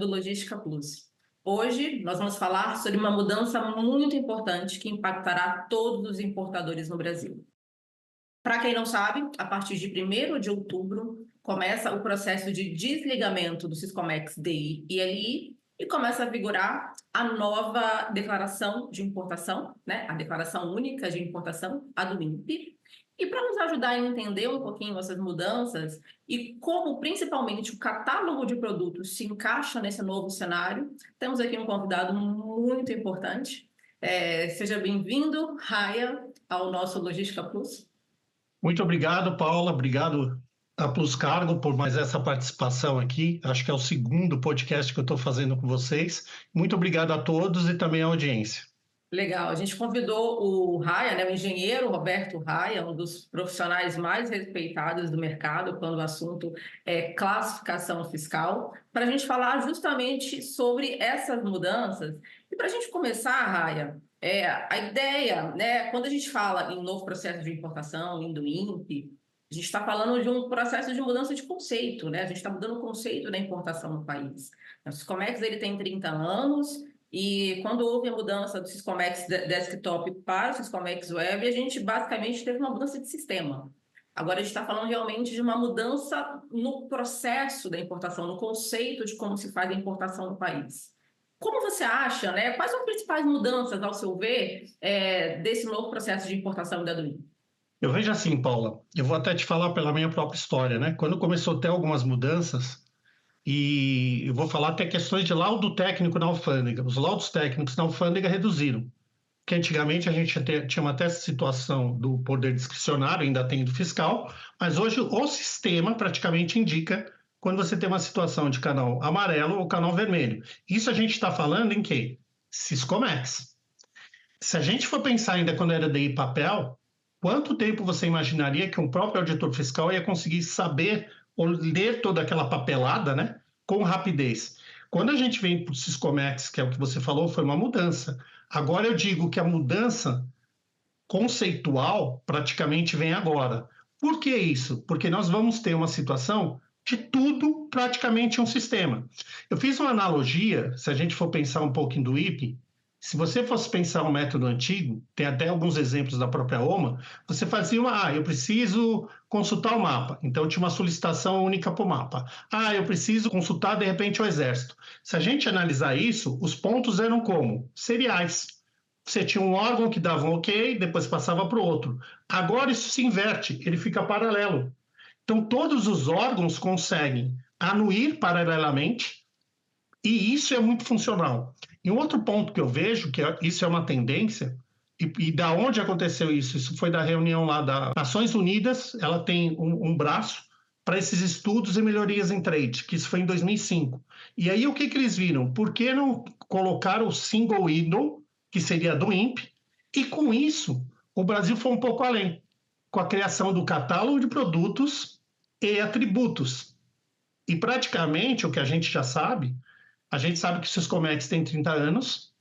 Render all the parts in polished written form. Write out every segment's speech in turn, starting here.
do Logística Plus. Hoje nós vamos falar sobre uma mudança muito importante que impactará todos os importadores no Brasil. Para quem não sabe, a partir de 1º de outubro começa o processo de desligamento do Siscomex DI e LI e começa a vigorar a nova declaração de importação, né? A Declaração Única de Importação, a do INPE. E para nos ajudar a entender um pouquinho essas mudanças e como principalmente o catálogo de produtos se encaixa nesse novo cenário, temos aqui um convidado muito importante. Seja bem-vindo, Raya, ao nosso Logística Plus. Muito obrigado, Paula. Obrigado a Plus Cargo por mais essa participação aqui. Acho que é o segundo podcast que eu estou fazendo com vocês. Muito obrigado a todos e também à audiência. Legal. A gente convidou o Raya, né, o engenheiro Roberto Raya, um dos profissionais mais respeitados do mercado quando o assunto é classificação fiscal, para a gente falar justamente sobre essas mudanças. E para a gente começar, Raya, a ideia, né, quando a gente fala em novo processo de importação, do INPE, a gente está falando de um processo de mudança de conceito, né? A gente está mudando o conceito da importação no país. O Siscomex ele tem 30 anos. E quando houve a mudança do Siscomex Desktop para o Siscomex Web, a gente basicamente teve uma mudança de sistema. Agora a gente está falando realmente de uma mudança no processo da importação, no conceito de como se faz a importação no país. Como você acha, né? Quais são as principais mudanças, ao seu ver, desse novo processo de importação da DUI? Eu vejo assim, Paula, eu vou até te falar pela minha própria história, né? Quando começou a ter algumas mudanças, e eu vou falar até questões de laudo técnico na alfândega. Os laudos técnicos na alfândega reduziram, porque antigamente a gente tinha até essa situação do poder discricionário, ainda tem do fiscal, mas hoje o sistema praticamente indica quando você tem uma situação de canal amarelo ou canal vermelho. Isso a gente está falando em quê? Siscomex. Se a gente for pensar ainda quando era DI papel, quanto tempo você imaginaria que um próprio auditor fiscal ia conseguir saber ou ler toda aquela papelada, né, com rapidez? Quando a gente vem para o Siscomex, que é o que você falou, foi uma mudança. Agora eu digo que a mudança conceitual praticamente vem agora. Por que isso? Porque nós vamos ter uma situação de tudo praticamente um sistema. Eu fiz uma analogia, se a gente for pensar um pouquinho do IP, se você fosse pensar um método antigo, tem até alguns exemplos da própria OMA, você fazia eu preciso consultar o mapa, então tinha uma solicitação única para o mapa. Eu preciso consultar de repente o exército. Se a gente analisar isso, os pontos eram como? Seriais. Você tinha um órgão que dava um ok, depois passava para o outro. Agora isso se inverte, ele fica paralelo. Então todos os órgãos conseguem anuir paralelamente e isso é muito funcional. E um outro ponto que eu vejo, isso é uma tendência, e da onde aconteceu isso? Isso foi da reunião lá das Nações Unidas, ela tem um braço para esses estudos e melhorias em trade, que isso foi em 2005. E aí o que eles viram? Por que não colocar o single window, que seria do INPE, e com isso o Brasil foi um pouco além, com a criação do catálogo de produtos e atributos. E praticamente o que a gente já sabe, a gente sabe que o Siscomex tem 30 anos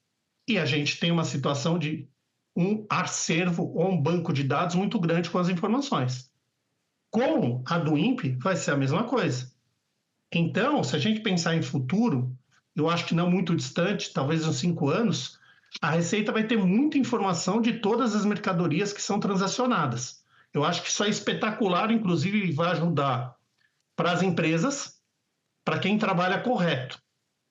e a gente tem uma situação de um acervo ou um banco de dados muito grande com as informações. Com a do INPE vai ser a mesma coisa. Então, se a gente pensar em futuro, eu acho que não muito distante, talvez uns 5 anos, a Receita vai ter muita informação de todas as mercadorias que são transacionadas. Eu acho que isso é espetacular, inclusive vai ajudar para as empresas, para quem trabalha correto.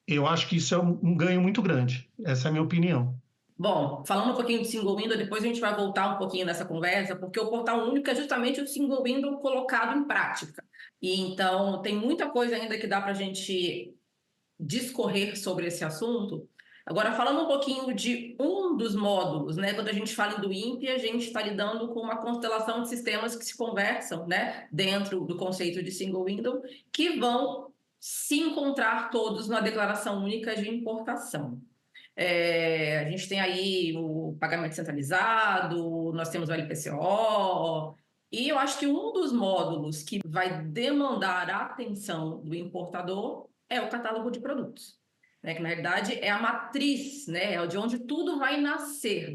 Eu acho que isso é um ganho muito grande. Essa é a minha opinião. Bom, falando um pouquinho de single window, depois a gente vai voltar um pouquinho nessa conversa, porque o portal único é justamente o single window colocado em prática. E então tem muita coisa ainda que dá para a gente discorrer sobre esse assunto. Agora, falando um pouquinho de um dos módulos, né? Quando a gente fala do INPE, a gente está lidando com uma constelação de sistemas que se conversam, né? Dentro do conceito de single window, que vão se encontrar todos na declaração única de importação. A gente tem aí o pagamento centralizado, nós temos o LPCO, e eu acho que um dos módulos que vai demandar a atenção do importador é o catálogo de produtos, né? Que na realidade é a matriz, né? É de onde tudo vai nascer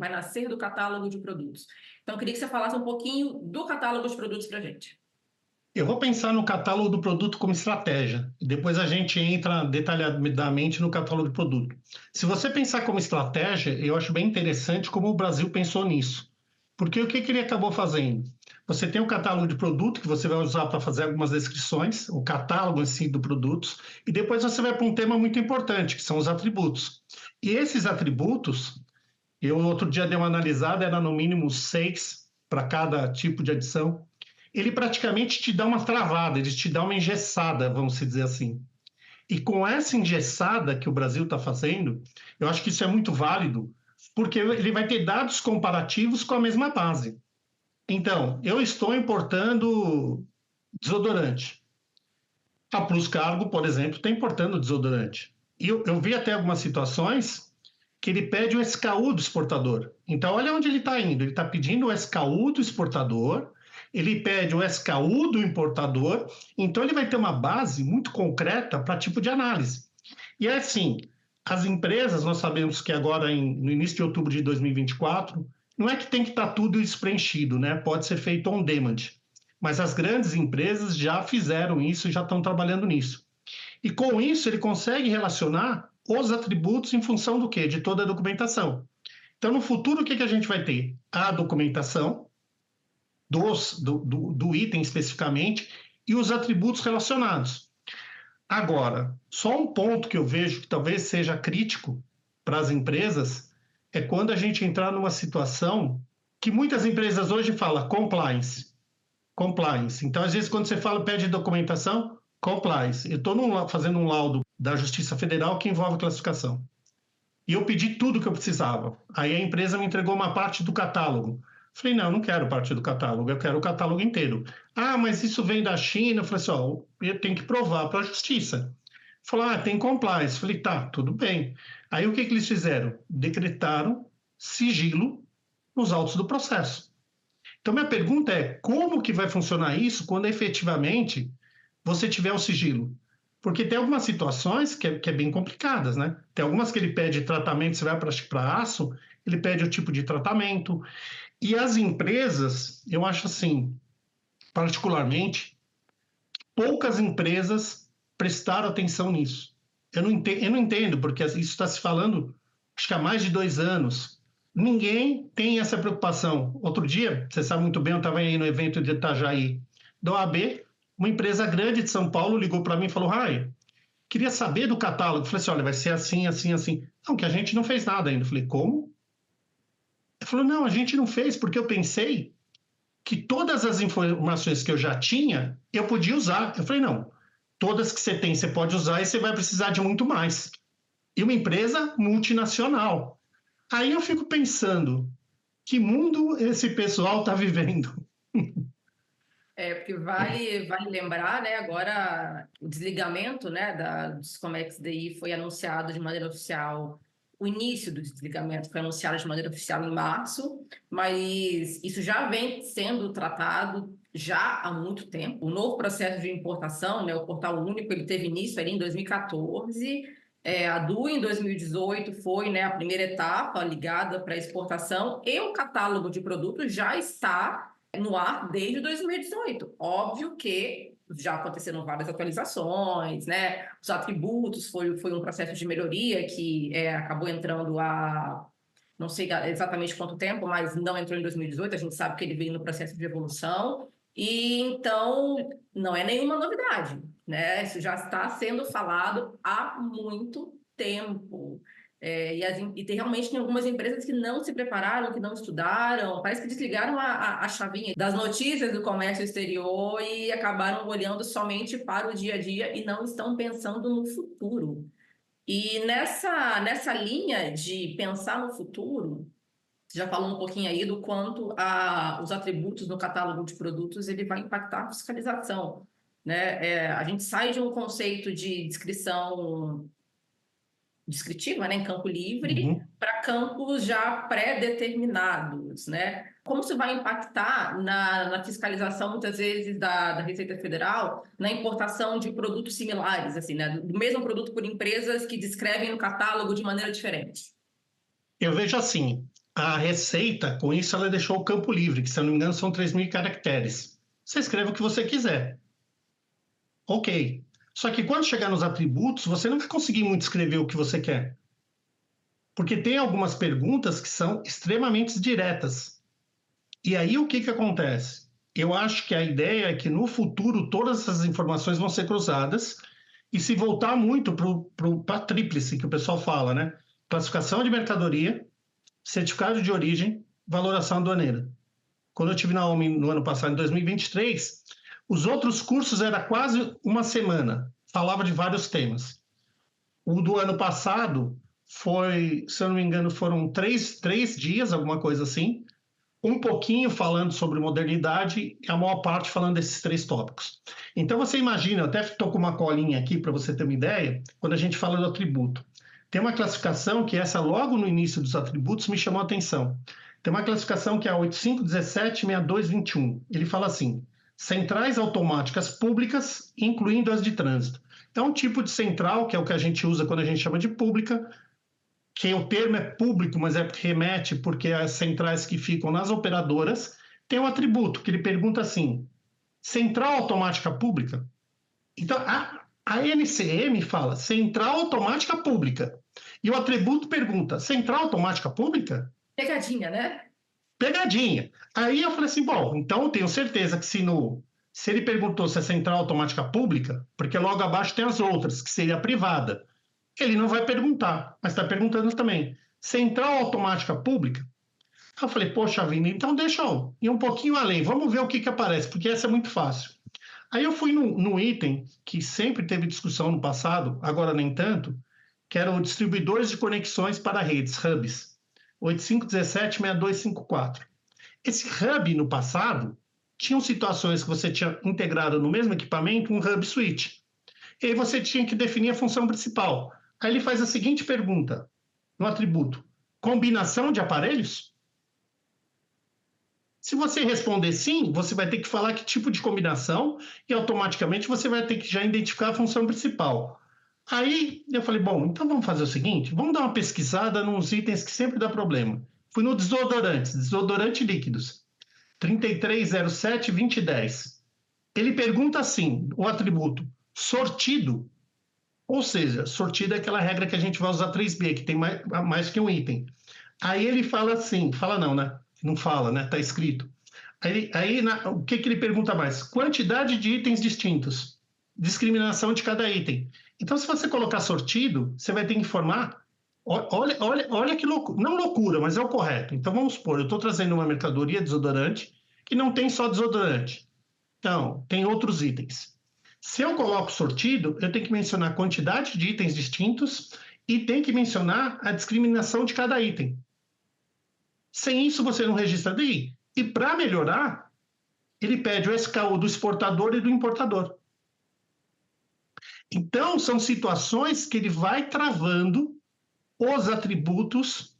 do catálogo de produtos. Então, eu queria que você falasse um pouquinho do catálogo de produtos para a gente. Eu vou pensar no catálogo do produto como estratégia, e depois a gente entra detalhadamente no catálogo do produto. Se você pensar como estratégia, eu acho bem interessante como o Brasil pensou nisso. Porque o que ele acabou fazendo? Você tem o catálogo de produto que você vai usar para fazer algumas descrições, o catálogo em si do produtos, e depois você vai para um tema muito importante, que são os atributos. E esses atributos, eu outro dia dei uma analisada, era no mínimo 6 para cada tipo de adição. Ele praticamente te dá uma travada, ele te dá uma engessada, vamos dizer assim. E com essa engessada que o Brasil está fazendo, eu acho que isso é muito válido, porque ele vai ter dados comparativos com a mesma base. Então, eu estou importando desodorante. A Plus Cargo, por exemplo, está importando desodorante. E eu vi até algumas situações que ele pede o SKU do exportador. Então, olha onde ele está indo. Ele está pedindo o SKU do exportador, ele pede o SKU do importador, então ele vai ter uma base muito concreta para tipo de análise. E é assim, as empresas, nós sabemos que agora, no início de outubro de 2024, não é que tem que estar tudo isso preenchido, né? Pode ser feito on demand. Mas as grandes empresas já fizeram isso e já estão trabalhando nisso. E com isso ele consegue relacionar os atributos em função do quê? De toda a documentação. Então, no futuro, o que a gente vai ter? A documentação do item especificamente e os atributos relacionados. Agora, só um ponto que eu vejo que talvez seja crítico para as empresas é quando a gente entrar numa situação que muitas empresas hoje falam compliance. Compliance. Então, às vezes, quando você fala pede documentação, compliance. Eu estou fazendo um laudo da Justiça Federal que envolve classificação. E eu pedi tudo que eu precisava. Aí a empresa me entregou uma parte do catálogo. Falei, não, eu não quero parte do catálogo, eu quero o catálogo inteiro. Ah, mas isso vem da China. Eu falei assim, ó, eu tenho que provar para a justiça. Falou, ah, tem compliance. Falei, tá, tudo bem. Aí o que eles fizeram? Decretaram sigilo nos autos do processo. Então, minha pergunta é, como que vai funcionar isso quando efetivamente você tiver o sigilo? Porque tem algumas situações que é bem complicadas, né? Tem algumas que ele pede tratamento, você vai para aço, ele pede o tipo de tratamento. E as empresas, eu acho assim, particularmente, poucas empresas prestaram atenção nisso. Eu não entendo, porque isso está se falando, acho que há mais de 2 anos. Ninguém tem essa preocupação. Outro dia, você sabe muito bem, eu estava aí no evento de Itajaí da OAB, uma empresa grande de São Paulo ligou para mim e falou, Rai, queria saber do catálogo. Eu falei assim, olha, vai ser assim, assim, assim. Não, que a gente não fez nada ainda. Eu falei, como? Ele falou, não, a gente não fez, porque eu pensei que todas as informações que eu já tinha, eu podia usar. Eu falei, não, todas que você tem, você pode usar e você vai precisar de muito mais. E uma empresa multinacional. Aí eu fico pensando, que mundo esse pessoal está vivendo? Porque vale lembrar, né, agora o desligamento, né, do Discomex DI foi anunciado de maneira oficial, o início do desligamento foi anunciado de maneira oficial em março, mas isso já vem sendo tratado já há muito tempo. O novo processo de importação, né, o Portal Único, ele teve início ali em 2014, a DU em 2018 foi, né, a primeira etapa ligada para a exportação, e o catálogo de produtos já está no ar desde 2018. Óbvio que já aconteceram várias atualizações, né? Os atributos foi um processo de melhoria que acabou entrando não sei exatamente quanto tempo, mas não entrou em 2018, a gente sabe que ele veio no processo de evolução, e então não é nenhuma novidade, né? Isso já está sendo falado há muito tempo. E realmente tem algumas empresas que não se prepararam, que não estudaram, parece que desligaram a chavinha das notícias do comércio exterior e acabaram olhando somente para o dia a dia e não estão pensando no futuro. E nessa linha de pensar no futuro, você já falou um pouquinho aí do quanto os atributos no catálogo de produtos ele vai impactar a fiscalização, né? A gente sai de um conceito de descrição descritiva, né, em campo livre, Uhum. para campos já pré-determinados, né? Como isso vai impactar na fiscalização, muitas vezes, da Receita Federal, na importação de produtos similares, assim, né? Do mesmo produto por empresas que descrevem no catálogo de maneira diferente? Eu vejo assim, a Receita, com isso, ela deixou o campo livre, que se eu não me engano são 3.000 caracteres. Você escreve o que você quiser. Ok. Só que quando chegar nos atributos, você não vai conseguir muito escrever o que você quer. Porque tem algumas perguntas que são extremamente diretas. E aí o que, que acontece? Eu acho que a ideia é que no futuro todas essas informações vão ser cruzadas e se voltar muito para a tríplice que o pessoal fala, né? Classificação de mercadoria, certificado de origem, valoração aduaneira. Quando eu tive na OMI no ano passado, em 2023, os outros cursos era quase uma semana, falava de vários temas. O do ano passado foi, se eu não me engano, foram três dias, alguma coisa assim, um pouquinho falando sobre modernidade e a maior parte falando desses 3 tópicos. Então você imagina, eu até estou com uma colinha aqui para você ter uma ideia, quando a gente fala do atributo. Tem uma classificação que essa logo no início dos atributos me chamou a atenção. Tem uma classificação que é a 85176221. Ele fala assim: centrais automáticas públicas, incluindo as de trânsito. Então, um tipo de central, que é o que a gente usa quando a gente chama de pública, que o termo é público, mas remete porque as centrais que ficam nas operadoras tem um atributo que ele pergunta assim: central automática pública? Então, a NCM fala central automática pública. E o atributo pergunta: central automática pública? Pegadinha, né? Pegadinha. Aí eu falei assim: bom, então eu tenho certeza que se ele perguntou se é central automática pública, porque logo abaixo tem as outras, que seria privada, ele não vai perguntar, mas está perguntando também: central automática pública? Eu falei: poxa vida, então deixa eu ir um pouquinho além, vamos ver o que, que aparece, porque essa é muito fácil. Aí eu fui no item que sempre teve discussão no passado, agora nem tanto, que era o distribuidores de conexões para redes, hubs, 85176254. Esse hub no passado tinham situações que você tinha integrado no mesmo equipamento um hub switch. E aí você tinha que definir a função principal. Aí ele faz a seguinte pergunta no atributo: combinação de aparelhos? Se você responder sim, você vai ter que falar que tipo de combinação e automaticamente você vai ter que já identificar a função principal. Aí eu falei: bom, então vamos fazer o seguinte, vamos dar uma pesquisada nos itens que sempre dá problema. Fui no desodorante líquidos, 33072010. Ele pergunta assim, o atributo sortido, ou seja, sortido é aquela regra que a gente vai usar 3B, que tem mais que um item. Aí ele fala assim, fala não, né? Não fala, né? Tá escrito. O que, que ele pergunta mais? Quantidade de itens distintos. Discriminação de cada item. Então, se você colocar sortido, você vai ter que informar. Olha que loucura. Não loucura, mas é o correto. Então, vamos supor, eu estou trazendo uma mercadoria desodorante que não tem só desodorante. Então, tem outros itens. Se eu coloco sortido, eu tenho que mencionar a quantidade de itens distintos e tem que mencionar a discriminação de cada item. Sem isso, você não registra DI. E para melhorar, ele pede o SKU do exportador e do importador. Então, são situações que ele vai travando os atributos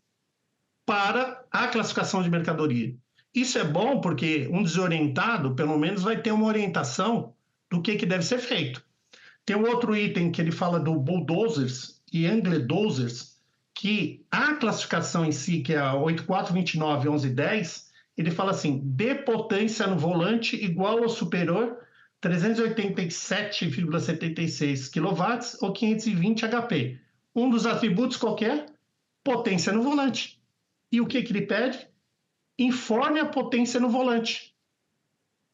para a classificação de mercadoria. Isso é bom porque um desorientado, pelo menos, vai ter uma orientação do que deve ser feito. Tem um outro item que ele fala do bulldozers e angledozers, que a classificação em si, que é a 84291110, ele fala assim: dê potência no volante igual ou superior 387,76 kW ou 520 HP. Um dos atributos qualquer, potência no volante. E o que ele pede? Informe a potência no volante.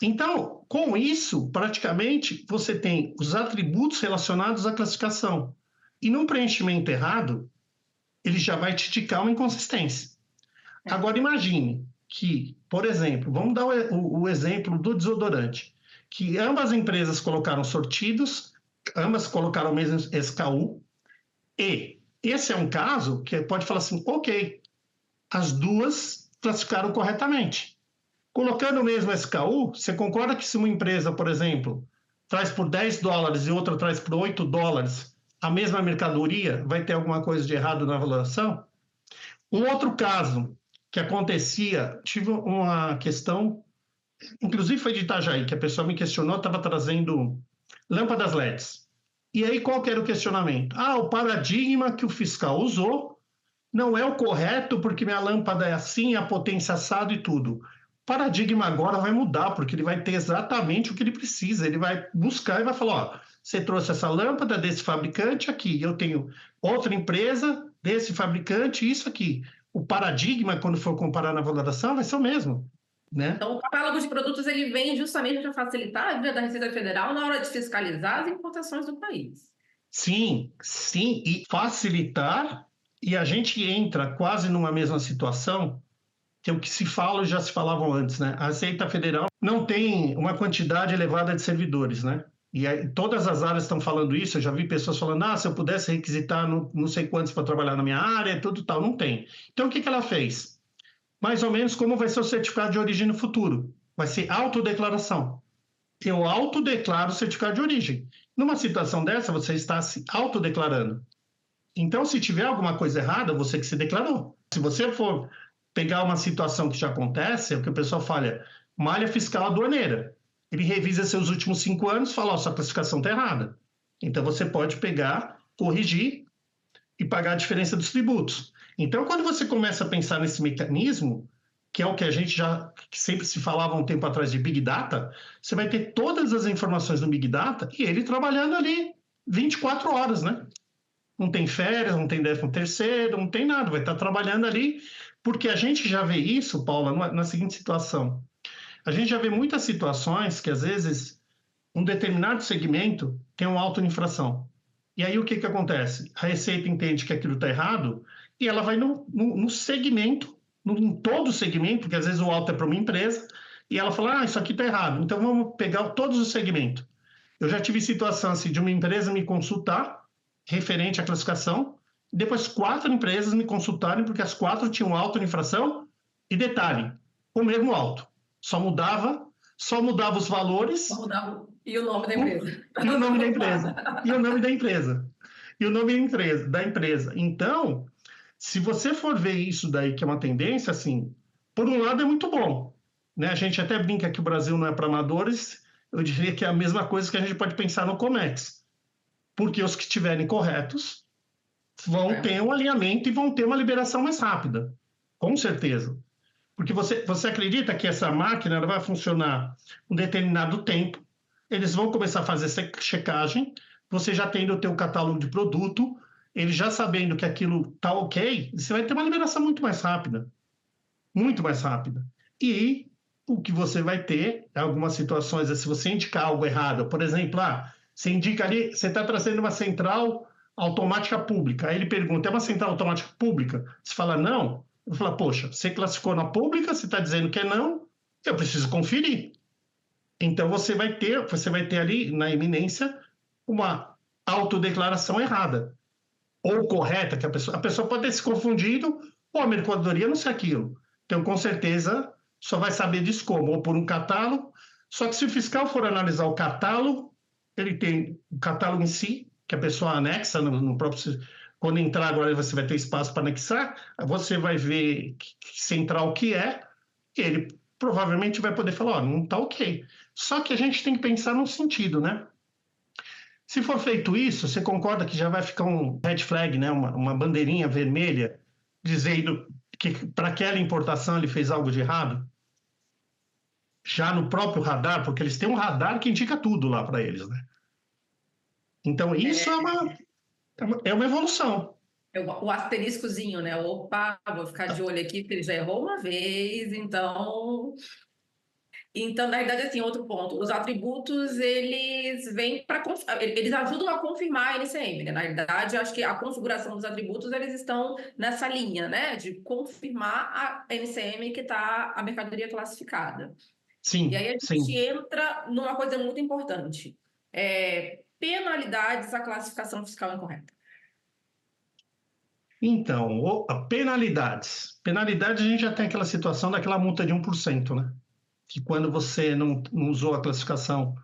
Então, com isso, praticamente, você tem os atributos relacionados à classificação. E num preenchimento errado, ele já vai te indicar uma inconsistência. Agora, imagine que, por exemplo, vamos dar o exemplo do desodorante, que ambas as empresas colocaram sortidos, ambas colocaram o mesmo SKU, e esse é um caso que pode falar assim: ok, as duas classificaram corretamente. Colocando o mesmo SKU, você concorda que se uma empresa, por exemplo, traz por $10 e outra traz por $8 a mesma mercadoria, vai ter alguma coisa de errado na valoração? Um outro caso que acontecia, tive uma questão, inclusive foi de Itajaí, que a pessoa me questionou, estava trazendo lâmpadas LEDs. E aí qual que era o questionamento? O paradigma que o fiscal usou não é o correto porque minha lâmpada é assim, a potência assado e tudo. paradigma agora vai mudar, porque ele vai ter exatamente o que ele precisa. Ele vai buscar e vai falar: ó, você trouxe essa lâmpada desse fabricante aqui, eu tenho outra empresa desse fabricante, isso aqui. O paradigma, quando for comparar na valoração, vai ser o mesmo, né? Então, o catálogo de produtos ele vem justamente para facilitar a vida da Receita Federal na hora de fiscalizar as importações do país. Sim, sim, e facilitar, e a gente entra quase numa mesma situação que é o que se fala, já se falavam antes, né? A Receita Federal não tem uma quantidade elevada de servidores, né? E aí, todas as áreas estão falando isso. Eu já vi pessoas falando: se eu pudesse requisitar não sei quantos para trabalhar na minha área, tudo tal. Não tem. Então, o que ela fez? Mais ou menos como vai ser o certificado de origem no futuro. Vai ser autodeclaração. Eu autodeclaro o certificado de origem. Numa situação dessa, você está se autodeclarando. Então, se tiver alguma coisa errada, você que se declarou. Se você for pegar uma situação que já acontece, é o que o pessoal fala: malha fiscal aduaneira. Ele revisa seus últimos 5 anos e fala: sua classificação está errada. Então, você pode pegar, corrigir e pagar a diferença dos tributos. Então, quando você começa a pensar nesse mecanismo, que é o que a gente já que sempre se falava um tempo atrás de Big Data, você vai ter todas as informações do Big Data e ele trabalhando ali 24 horas, né? Não tem férias, não tem 13º, não tem nada, vai estar trabalhando ali, porque a gente já vê isso, Paula, na seguinte situação. A gente já vê muitas situações que, às vezes, um determinado segmento tem uma auto-infração. E aí o que acontece? A Receita entende que aquilo está errado e ela vai no segmento, em todo o segmento, porque às vezes o auto é para uma empresa, e ela fala: isso aqui está errado, então vamos pegar todos os segmentos. Eu já tive situação assim, de uma empresa me consultar referente à classificação, e depois 4 empresas me consultarem, porque as 4 tinham auto-infração, e detalhe, o mesmo auto. Só mudava os valores. E o nome da empresa. E o nome da empresa. E o nome da empresa. E o nome da empresa. Então, se você for ver isso daí, que é uma tendência, assim, por um lado é muito bom, né? A gente até brinca que o Brasil não é para amadores, eu diria que é a mesma coisa que a gente pode pensar no Comex, porque os que estiverem corretos vão ter um alinhamento e vão ter uma liberação mais rápida, com certeza. Porque você acredita que essa máquina ela vai funcionar um determinado tempo, eles vão começar a fazer essa checagem, você já tendo o teu catálogo de produto, ele já sabendo que aquilo está ok, você vai ter uma liberação muito mais rápida. Muito mais rápida. E o que você vai ter, em algumas situações, é se você indicar algo errado, por exemplo, você indica ali, você está trazendo uma central automática pública. Aí ele pergunta: é uma central automática pública? Você fala não. Eu falo: poxa, você classificou na pública, você está dizendo que é não, eu preciso conferir. Então você vai ter ali na eminência uma autodeclaração errada ou correta, que a pessoa pode ter se confundido, ou a mercadoria não ser aquilo. Então, com certeza, só vai saber disso como? Ou por um catálogo. Só que se o fiscal for analisar o catálogo, ele tem o catálogo em si, que a pessoa anexa no próprio. Quando entrar agora, você vai ter espaço para anexar, você vai ver que central que é, e ele provavelmente vai poder falar: não está ok. Só que a gente tem que pensar num sentido, né? Se for feito isso, você concorda que já vai ficar um red flag, né? uma bandeirinha vermelha, dizendo que para aquela importação ele fez algo de errado? Já no próprio radar, porque eles têm um radar que indica tudo lá para eles, né? Então, isso é uma evolução. O asteriscozinho, né? Opa, vou ficar de olho aqui, porque ele já errou uma vez, então. Então, na verdade, assim, outro ponto, os atributos, eles vêm para eles ajudam a confirmar a NCM, né? Na verdade, acho que a configuração dos atributos, eles estão nessa linha, né? De confirmar a NCM que está a mercadoria classificada. E Sim, aí a gente sim. entra numa coisa muito importante. Penalidades à classificação fiscal incorreta. Então, penalidades. Penalidade, a gente já tem aquela situação daquela multa de 1%, né? Que quando você não usou a classificação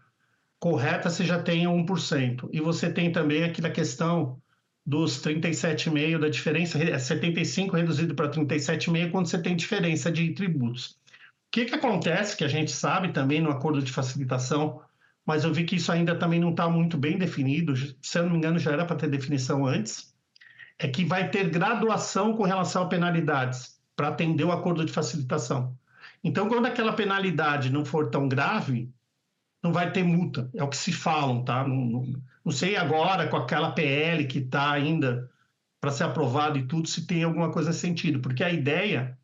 correta, você já tem 1%. E você tem também aquela questão dos 37,5% da diferença, 75 reduzido para 37,5% quando você tem diferença de tributos. O que acontece, que a gente sabe também no acordo de facilitação, mas eu vi que isso ainda também não está muito bem definido, se eu não me engano já era para ter definição antes, é que vai ter graduação com relação a penalidades para atender o acordo de facilitação. Então, quando aquela penalidade não for tão grave, não vai ter multa. É o que se falam, tá? Não sei agora, com aquela PL que está ainda para ser aprovado e tudo, se tem alguma coisa nesse sentido, porque a ideia,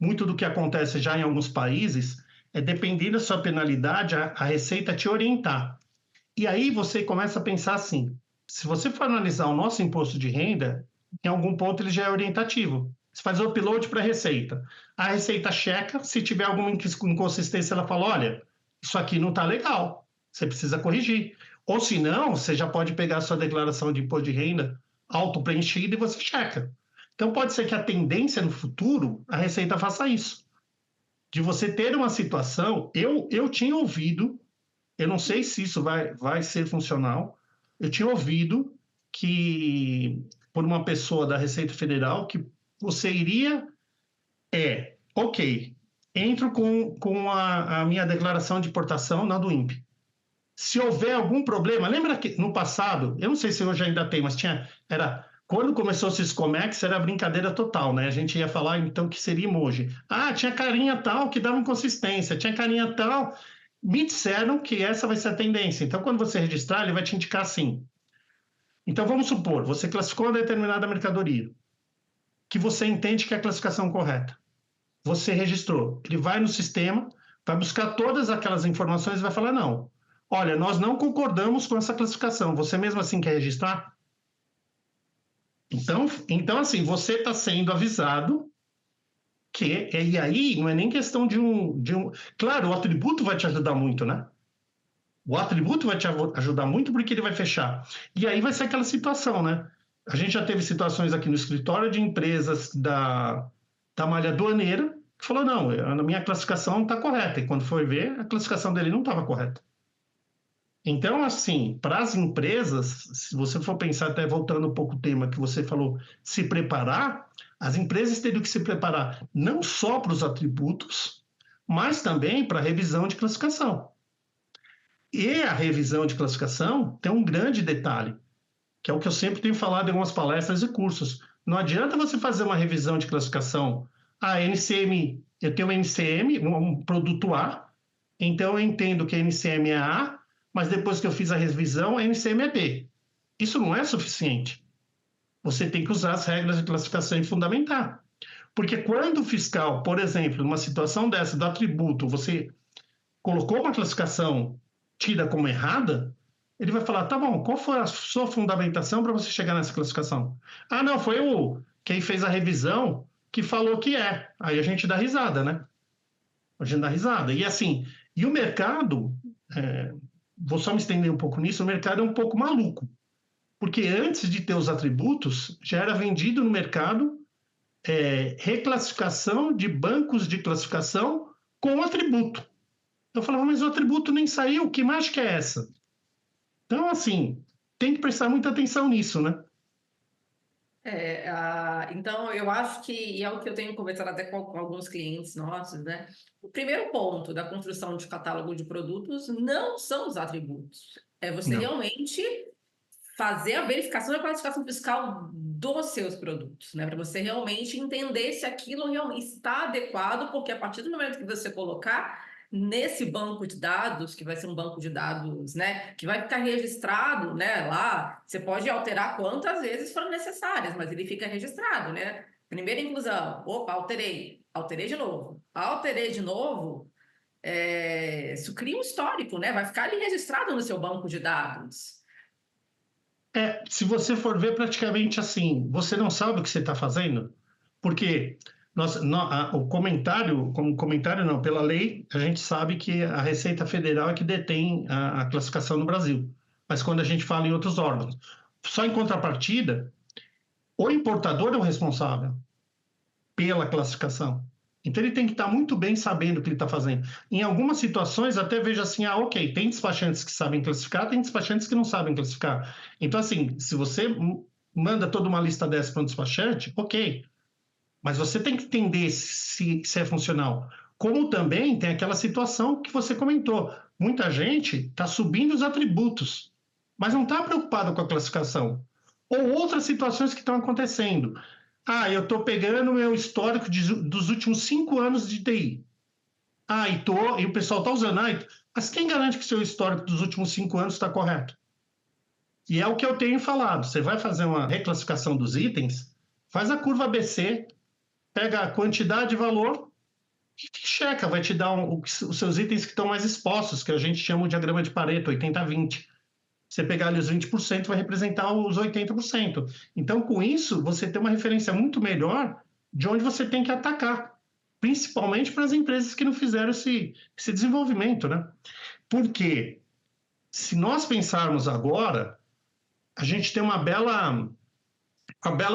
muito do que acontece já em alguns países, é dependendo da sua penalidade, a Receita te orientar. E aí você começa a pensar assim: se você for analisar o nosso imposto de renda, em algum ponto ele já é orientativo. Você faz o upload para a Receita. A Receita checa, se tiver alguma inconsistência, ela fala: olha, isso aqui não está legal, você precisa corrigir. Ou se não, você já pode pegar a sua declaração de imposto de renda auto-preenchida e você checa. Então pode ser que a tendência no futuro, a Receita faça isso. De você ter uma situação, eu tinha ouvido, eu não sei se isso vai ser funcional. Eu tinha ouvido que, por uma pessoa da Receita Federal, que você iria, ok, entro com a minha declaração de importação na do INPE. Se houver algum problema, lembra que no passado, eu não sei se hoje ainda tem, mas quando começou o Siscomex, era brincadeira total, né? A gente ia falar então que seria emoji. Ah, tinha carinha tal que dava inconsistência, tinha carinha tal. Me disseram que essa vai ser a tendência. Então, quando você registrar, ele vai te indicar assim. Então, vamos supor, você classificou uma determinada mercadoria, que você entende que é a classificação correta. Você registrou. Ele vai no sistema, vai buscar todas aquelas informações e vai falar: não, olha, nós não concordamos com essa classificação. Você mesmo assim quer registrar? Então assim, você está sendo avisado que, e aí não é nem questão de um. Claro, o atributo vai te ajudar muito, né? O atributo vai te ajudar muito porque ele vai fechar. E aí vai ser aquela situação, né? A gente já teve situações aqui no escritório de empresas da malha aduaneira que falou: não, a minha classificação não está correta. E quando foi ver, a classificação dele não estava correta. Então, assim, para as empresas, se você for pensar, até voltando um pouco o tema que você falou, se preparar, as empresas teriam que se preparar não só para os atributos, mas também para a revisão de classificação. E a revisão de classificação tem um grande detalhe, que é o que eu sempre tenho falado em algumas palestras e cursos. Não adianta você fazer uma revisão de classificação. Ah, NCM, eu tenho um NCM, um produto A, então eu entendo que a NCM é A, mas depois que eu fiz a revisão, a NCM é B. Isso não é suficiente. Você tem que usar as regras de classificação e fundamentar. Porque quando o fiscal, por exemplo, numa situação dessa do atributo, você colocou uma classificação tida como errada, ele vai falar: tá bom, qual foi a sua fundamentação para você chegar nessa classificação? Ah, não, foi quem fez a revisão que falou que é. Aí a gente dá risada, né? A gente dá risada. E assim, e o mercado, vou só me estender um pouco nisso, o mercado é um pouco maluco. Porque antes de ter os atributos, já era vendido no mercado reclassificação de bancos de classificação com atributo. Eu falava: mas o atributo nem saiu, que mágica é essa? Então, assim, tem que prestar muita atenção nisso, né? Então, eu acho que, e é o que eu tenho conversado até com alguns clientes nossos, né? O primeiro ponto da construção de catálogo de produtos não são os atributos. É você Não. realmente fazer a verificação da classificação fiscal dos seus produtos, né? Para você realmente entender se aquilo realmente está adequado, porque a partir do momento que você colocar nesse banco de dados, que vai ser um banco de dados, né, que vai ficar registrado, né, lá, você pode alterar quantas vezes forem necessárias, mas ele fica registrado, né? Primeira inclusão, opa, alterei de novo, isso cria um histórico, né? Vai ficar ali registrado no seu banco de dados. Se você for ver praticamente assim, você não sabe o que você está fazendo, porque o comentário, como comentário não, pela lei, a gente sabe que a Receita Federal é que detém a classificação no Brasil. Mas quando a gente fala em outros órgãos, só em contrapartida, o importador é o responsável pela classificação. Então ele tem que estar muito bem sabendo o que ele está fazendo. Em algumas situações, até vejo assim: ok, tem despachantes que sabem classificar, tem despachantes que não sabem classificar. Então, assim, se você manda toda uma lista dessa para um despachante, ok. Mas você tem que entender se é funcional. Como também tem aquela situação que você comentou. Muita gente está subindo os atributos, mas não está preocupado com a classificação. Ou outras situações que estão acontecendo. Ah, eu estou pegando o meu histórico dos últimos 5 anos de TI. Ah, e o pessoal está usando. Ah, mas quem garante que o seu histórico dos últimos 5 anos está correto? E é o que eu tenho falado. Você vai fazer uma reclassificação dos itens, faz a curva ABC, pega a quantidade e valor e checa, vai te dar os seus itens que estão mais expostos, que a gente chama de diagrama de Pareto, 80-20. Você pegar ali os 20% vai representar os 80%. Então, com isso, você tem uma referência muito melhor de onde você tem que atacar, principalmente para as empresas que não fizeram esse desenvolvimento, né? Porque se nós pensarmos agora, a gente tem uma bela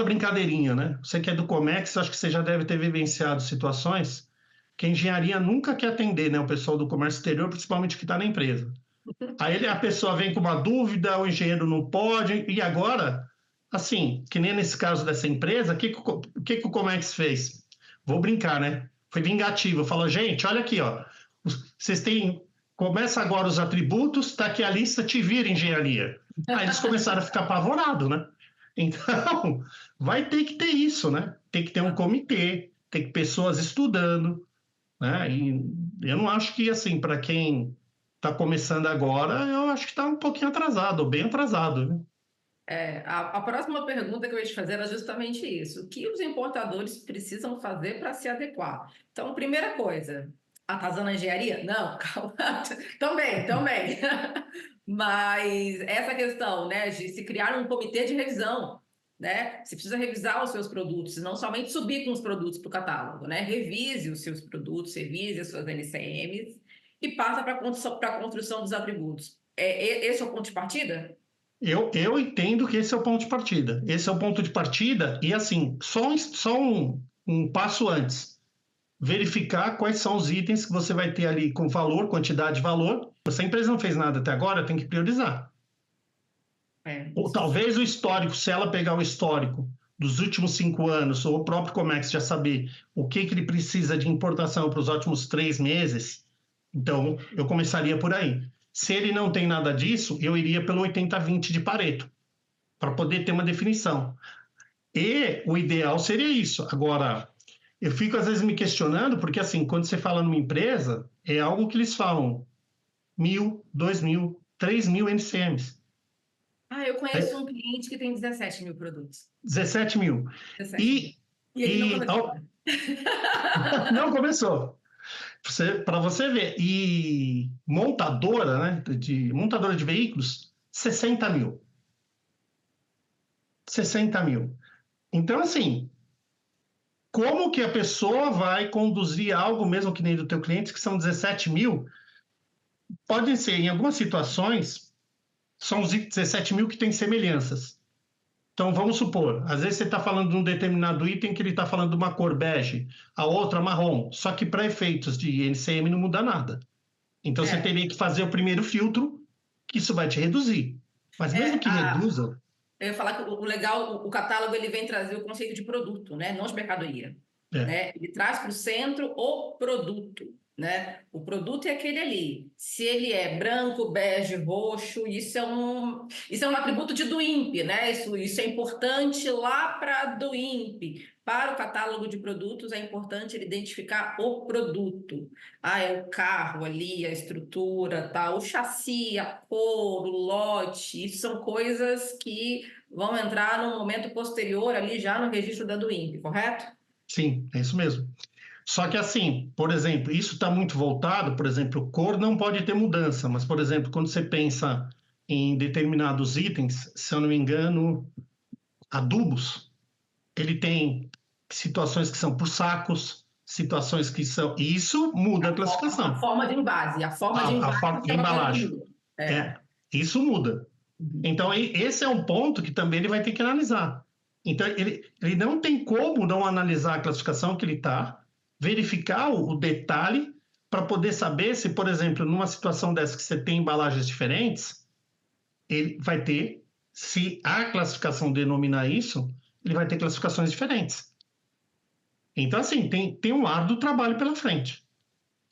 brincadeirinha, né? Você que é do Comex, acho que você já deve ter vivenciado situações que a engenharia nunca quer atender, né? O pessoal do comércio exterior, principalmente que está na empresa. Aí a pessoa vem com uma dúvida, o engenheiro não pode, e agora, assim, que nem nesse caso dessa empresa, o que o Comex fez? Vou brincar, né? Foi vingativo, falou, gente, olha aqui, ó, vocês têm, começa agora os atributos, tá aqui a lista, te vira engenharia. Aí eles começaram a ficar apavorados, né? Então, vai ter que ter isso, né? Tem que ter um comitê, tem que pessoas estudando, né? E eu não acho que, assim, para quem está começando agora, eu acho que está um pouquinho atrasado, bem atrasado, né? A próxima pergunta que eu ia te fazer era justamente isso. O que os importadores precisam fazer para se adequar? Então, primeira coisa, atrasando a engenharia? Não, calma. Também, também. Mas essa questão, né, de se criar um comitê de revisão, né? Você precisa revisar os seus produtos, e não somente subir com os produtos para o catálogo, né? Revise os seus produtos, revise as suas NCMs e passa para a construção dos atributos. Esse é o ponto de partida? Eu entendo que esse é o ponto de partida. Esse é o ponto de partida, e assim, só um passo antes. Verificar quais são os itens que você vai ter ali com valor, quantidade e valor. Se a empresa não fez nada até agora, tem que priorizar. Ou Isso. talvez o histórico, se ela pegar o histórico dos últimos 5 anos, ou o próprio Comex já saber o que ele precisa de importação para os últimos 3 meses, então eu começaria por aí. Se ele não tem nada disso, eu iria pelo 80-20 de Pareto, para poder ter uma definição. E o ideal seria isso. Agora, eu fico às vezes me questionando, porque assim, quando você fala numa empresa, é algo que eles falam 1.000, 2.000, 3.000 NCMs. Eu conheço um cliente que tem 17 mil produtos. 17 mil. 17 mil. E, E ele não e começou. não começou. Para você ver. E montadora, né? Montadora de veículos, 60 mil. 60 mil. Então, assim, como que a pessoa vai conduzir algo, mesmo que nem do teu cliente, que são 17 mil? Podem ser, em algumas situações, são os 17 mil que têm semelhanças. Então, vamos supor, às vezes você está falando de um determinado item que ele está falando de uma cor bege, a outra marrom, só que para efeitos de NCM não muda nada. Então, você É, teria que fazer o primeiro filtro, que isso vai te reduzir. Mas mesmo é, que a, reduza, eu ia falar que o legal, o catálogo ele vem trazer o conceito de produto, né? Não de mercadoria, é, né? Ele traz para o centro o produto, né? O produto é aquele ali. Se ele é branco, bege, roxo, isso é um atributo de do INPE, né? Isso é importante lá para do INPE. Para o catálogo de produtos, é importante ele identificar o produto. É o carro ali, a estrutura, tá? O chassi, a cor, o lote. Isso são coisas que vão entrar no momento posterior ali já no registro da DUIMP, correto? sim, é isso mesmo. Só que assim, por exemplo, isso está muito voltado, por exemplo, cor não pode ter mudança, mas, por exemplo, quando você pensa em determinados itens, se eu não me engano, adubos, ele tem situações que são por sacos, situações que são. E isso muda a A classificação, forma de invase. A forma de a invase forma de é uma coisa que embalagem. muda. É, isso muda. Uhum. Então, esse é um ponto que também ele vai ter que analisar. Então, ele não tem como não analisar a classificação que ele está, verificar o detalhe, para poder saber se, por exemplo, numa situação dessa que você tem embalagens diferentes, ele vai ter, se a classificação denominar isso, ele vai ter classificações diferentes. Então, assim, tem um árduo trabalho pela frente.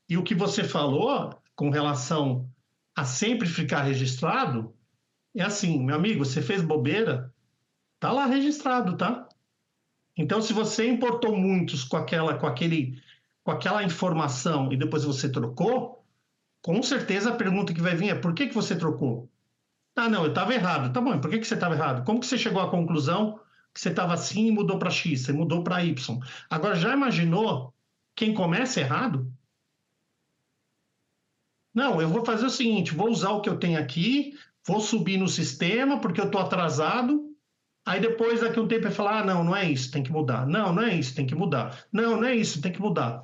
E o que você falou com relação a sempre ficar registrado, é assim, meu amigo, você fez bobeira, tá lá registrado, tá? Então, se você importou muitos com aquele com aquela informação e depois você trocou, com certeza a pergunta que vai vir é: por que você trocou? Ah, não, eu estava errado. Tá bom, e por que você estava errado? Como que você chegou à conclusão que você estava assim e mudou para X, você mudou para Y? Agora, já imaginou quem começa errado? Não, eu vou fazer o seguinte: vou usar o que eu tenho aqui, vou subir no sistema porque eu estou atrasado. Aí depois, daqui a um tempo, eu falar: ah, não, não é isso, tem que mudar. Não, não é isso, tem que mudar. Não, não é isso, tem que mudar.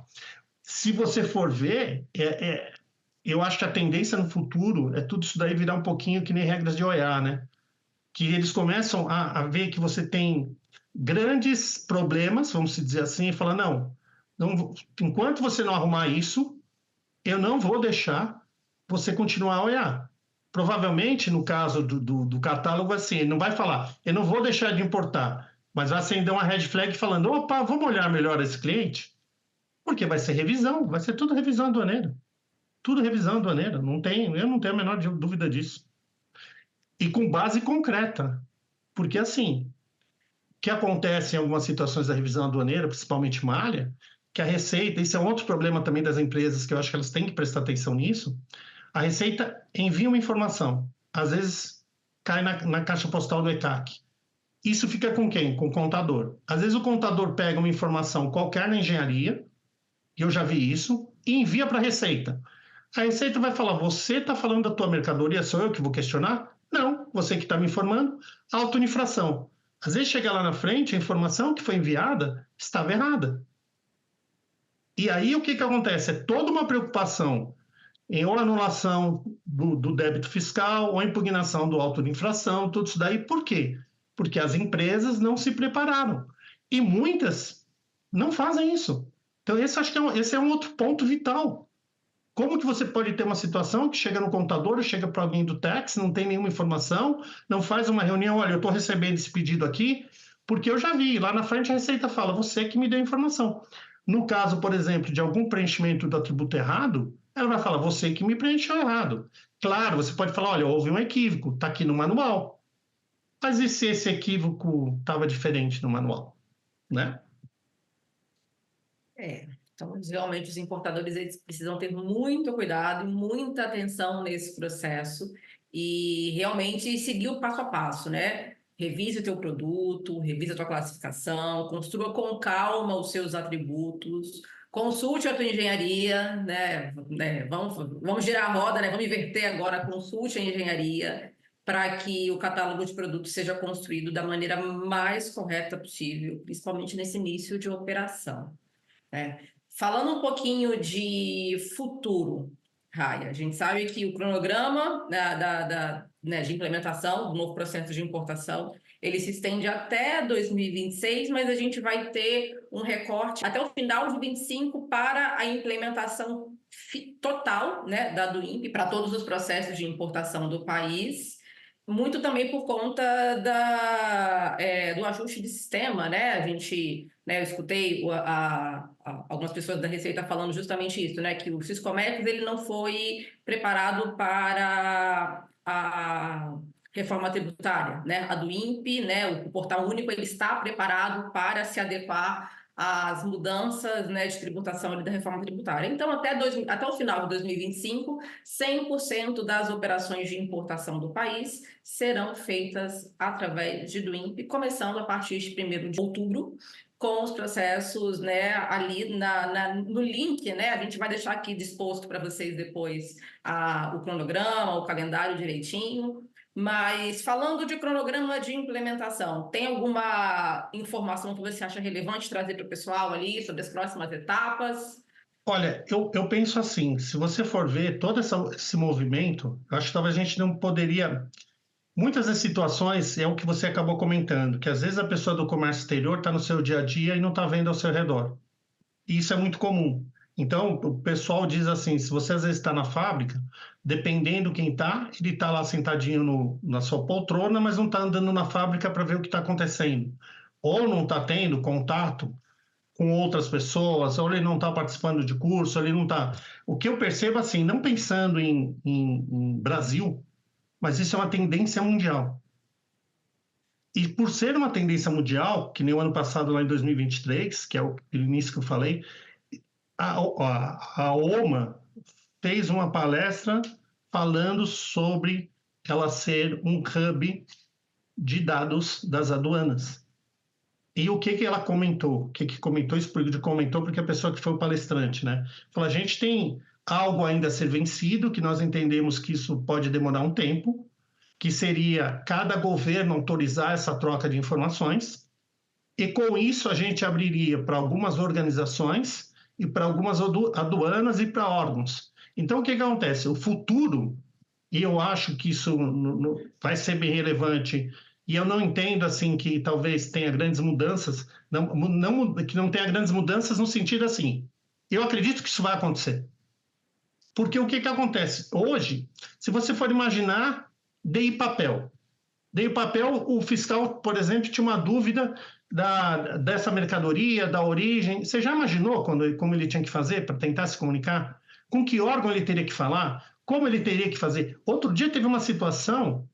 Se você for ver, eu acho que a tendência no futuro é tudo isso daí virar um pouquinho que nem regras de OEA, né? Que eles começam a ver que você tem grandes problemas, vamos dizer assim, e falar: não, não, enquanto você não arrumar isso, eu não vou deixar você continuar a olhar. Provavelmente, no caso do catálogo, assim, ele não vai falar: eu não vou deixar de importar, mas vai acender uma red flag falando: opa, vamos olhar melhor esse cliente, porque vai ser revisão, vai ser tudo revisão aduaneira. Tudo revisão aduaneira, eu não tenho a menor dúvida disso. E com base concreta, porque assim, o que acontece em algumas situações da revisão aduaneira, principalmente malha, que a Receita, isso é um outro problema também das empresas, que eu acho que elas têm que prestar atenção nisso, a Receita envia uma informação, às vezes cai na caixa postal do ECAC. Isso fica com quem? Com o contador. Às vezes o contador pega uma informação qualquer na engenharia, e eu já vi isso, e envia para a Receita. A Receita vai falar: você está falando da tua mercadoria, sou eu que vou questionar? Não, você que está me informando, auto-infração. Às vezes chega lá na frente, a informação que foi enviada estava errada. E aí o que acontece? É toda uma preocupação em ou anulação do débito fiscal ou impugnação do auto de infração, tudo isso daí. Por quê? Porque as empresas não se prepararam. E muitas não fazem isso. Então, acho que esse é um outro ponto vital. Como que você pode ter uma situação que chega no contador, chega para alguém do tax, não tem nenhuma informação, não faz uma reunião: olha, eu estou recebendo esse pedido aqui, porque eu já vi, lá na frente a Receita fala: você que me deu a informação. No caso, por exemplo, de algum preenchimento do atributo errado, ela vai falar: você que me preencheu errado. Claro, você pode falar: olha, houve um equívoco, está aqui no manual. Mas e se esse equívoco estava diferente no manual, né? Então, realmente, os importadores eles precisam ter muito cuidado e muita atenção nesse processo e realmente seguir o passo a passo, né? Revise o teu produto, revise a tua classificação, construa com calma os seus atributos, consulte a tua engenharia, né? Vamos girar a roda, né? Vamos inverter agora, consulte a engenharia para que o catálogo de produtos seja construído da maneira mais correta possível, principalmente nesse início de operação. Falando um pouquinho de futuro, Raia, a gente sabe que o cronograma né, de implementação do novo processo de importação, ele se estende até 2026, mas a gente vai ter um recorte até o final de 25 para a implementação total, né, da DUIMP para todos os processos de importação do país, muito também por conta do ajuste de sistema, né? A gente, né, eu escutei algumas pessoas da Receita falando justamente isso, né? Que o Siscomex ele não foi preparado para a reforma tributária, né? A do INPE, né? O portal único ele está preparado para se adequar às mudanças, né, de tributação ali da reforma tributária. Então, até o final de 2025, 100% das operações de importação do país serão feitas através de DUIMP, começando a partir de 1º de outubro, com os processos, né, ali no link, né? A gente vai deixar aqui disposto para vocês depois o cronograma, o calendário direitinho. Mas falando de cronograma de implementação, tem alguma informação que você acha relevante trazer para o pessoal ali sobre as próximas etapas? Olha, eu penso assim: se você for ver todo esse movimento, eu acho que talvez a gente não poderia. Muitas das situações é o que você acabou comentando, que às vezes a pessoa do comércio exterior está no seu dia a dia e não está vendo ao seu redor. E isso é muito comum. Então, o pessoal diz assim: se você às vezes está na fábrica, dependendo quem está, ele está lá sentadinho na sua poltrona, mas não está andando na fábrica para ver o que está acontecendo. Ou não está tendo contato com outras pessoas, ou ele não está participando de curso, ele não está. O que eu percebo assim, não pensando em Brasil, mas isso é uma tendência mundial. E por ser uma tendência mundial, que nem o ano passado, lá em 2023, que é o início que eu falei, a OMA fez uma palestra falando sobre ela ser um hub de dados das aduanas. E o que ela comentou? O que comentou? Comentou porque a pessoa que foi o palestrante, né? Falou, a gente tem algo ainda a ser vencido, que nós entendemos que isso pode demorar um tempo, que seria cada governo autorizar essa troca de informações, e com isso a gente abriria para algumas organizações e para algumas aduanas e para órgãos. Então, o que acontece? O futuro, e eu acho que isso vai ser bem relevante, e eu não entendo assim que talvez tenha grandes mudanças, que não tenha grandes mudanças no sentido assim, eu acredito que isso vai acontecer. Porque o que acontece? Hoje, se você for imaginar, DI papel. DI papel, o fiscal, por exemplo, tinha uma dúvida dessa mercadoria, da origem. Você já imaginou como ele tinha que fazer para tentar se comunicar? Com que órgão ele teria que falar? Como ele teria que fazer? Outro dia teve uma situação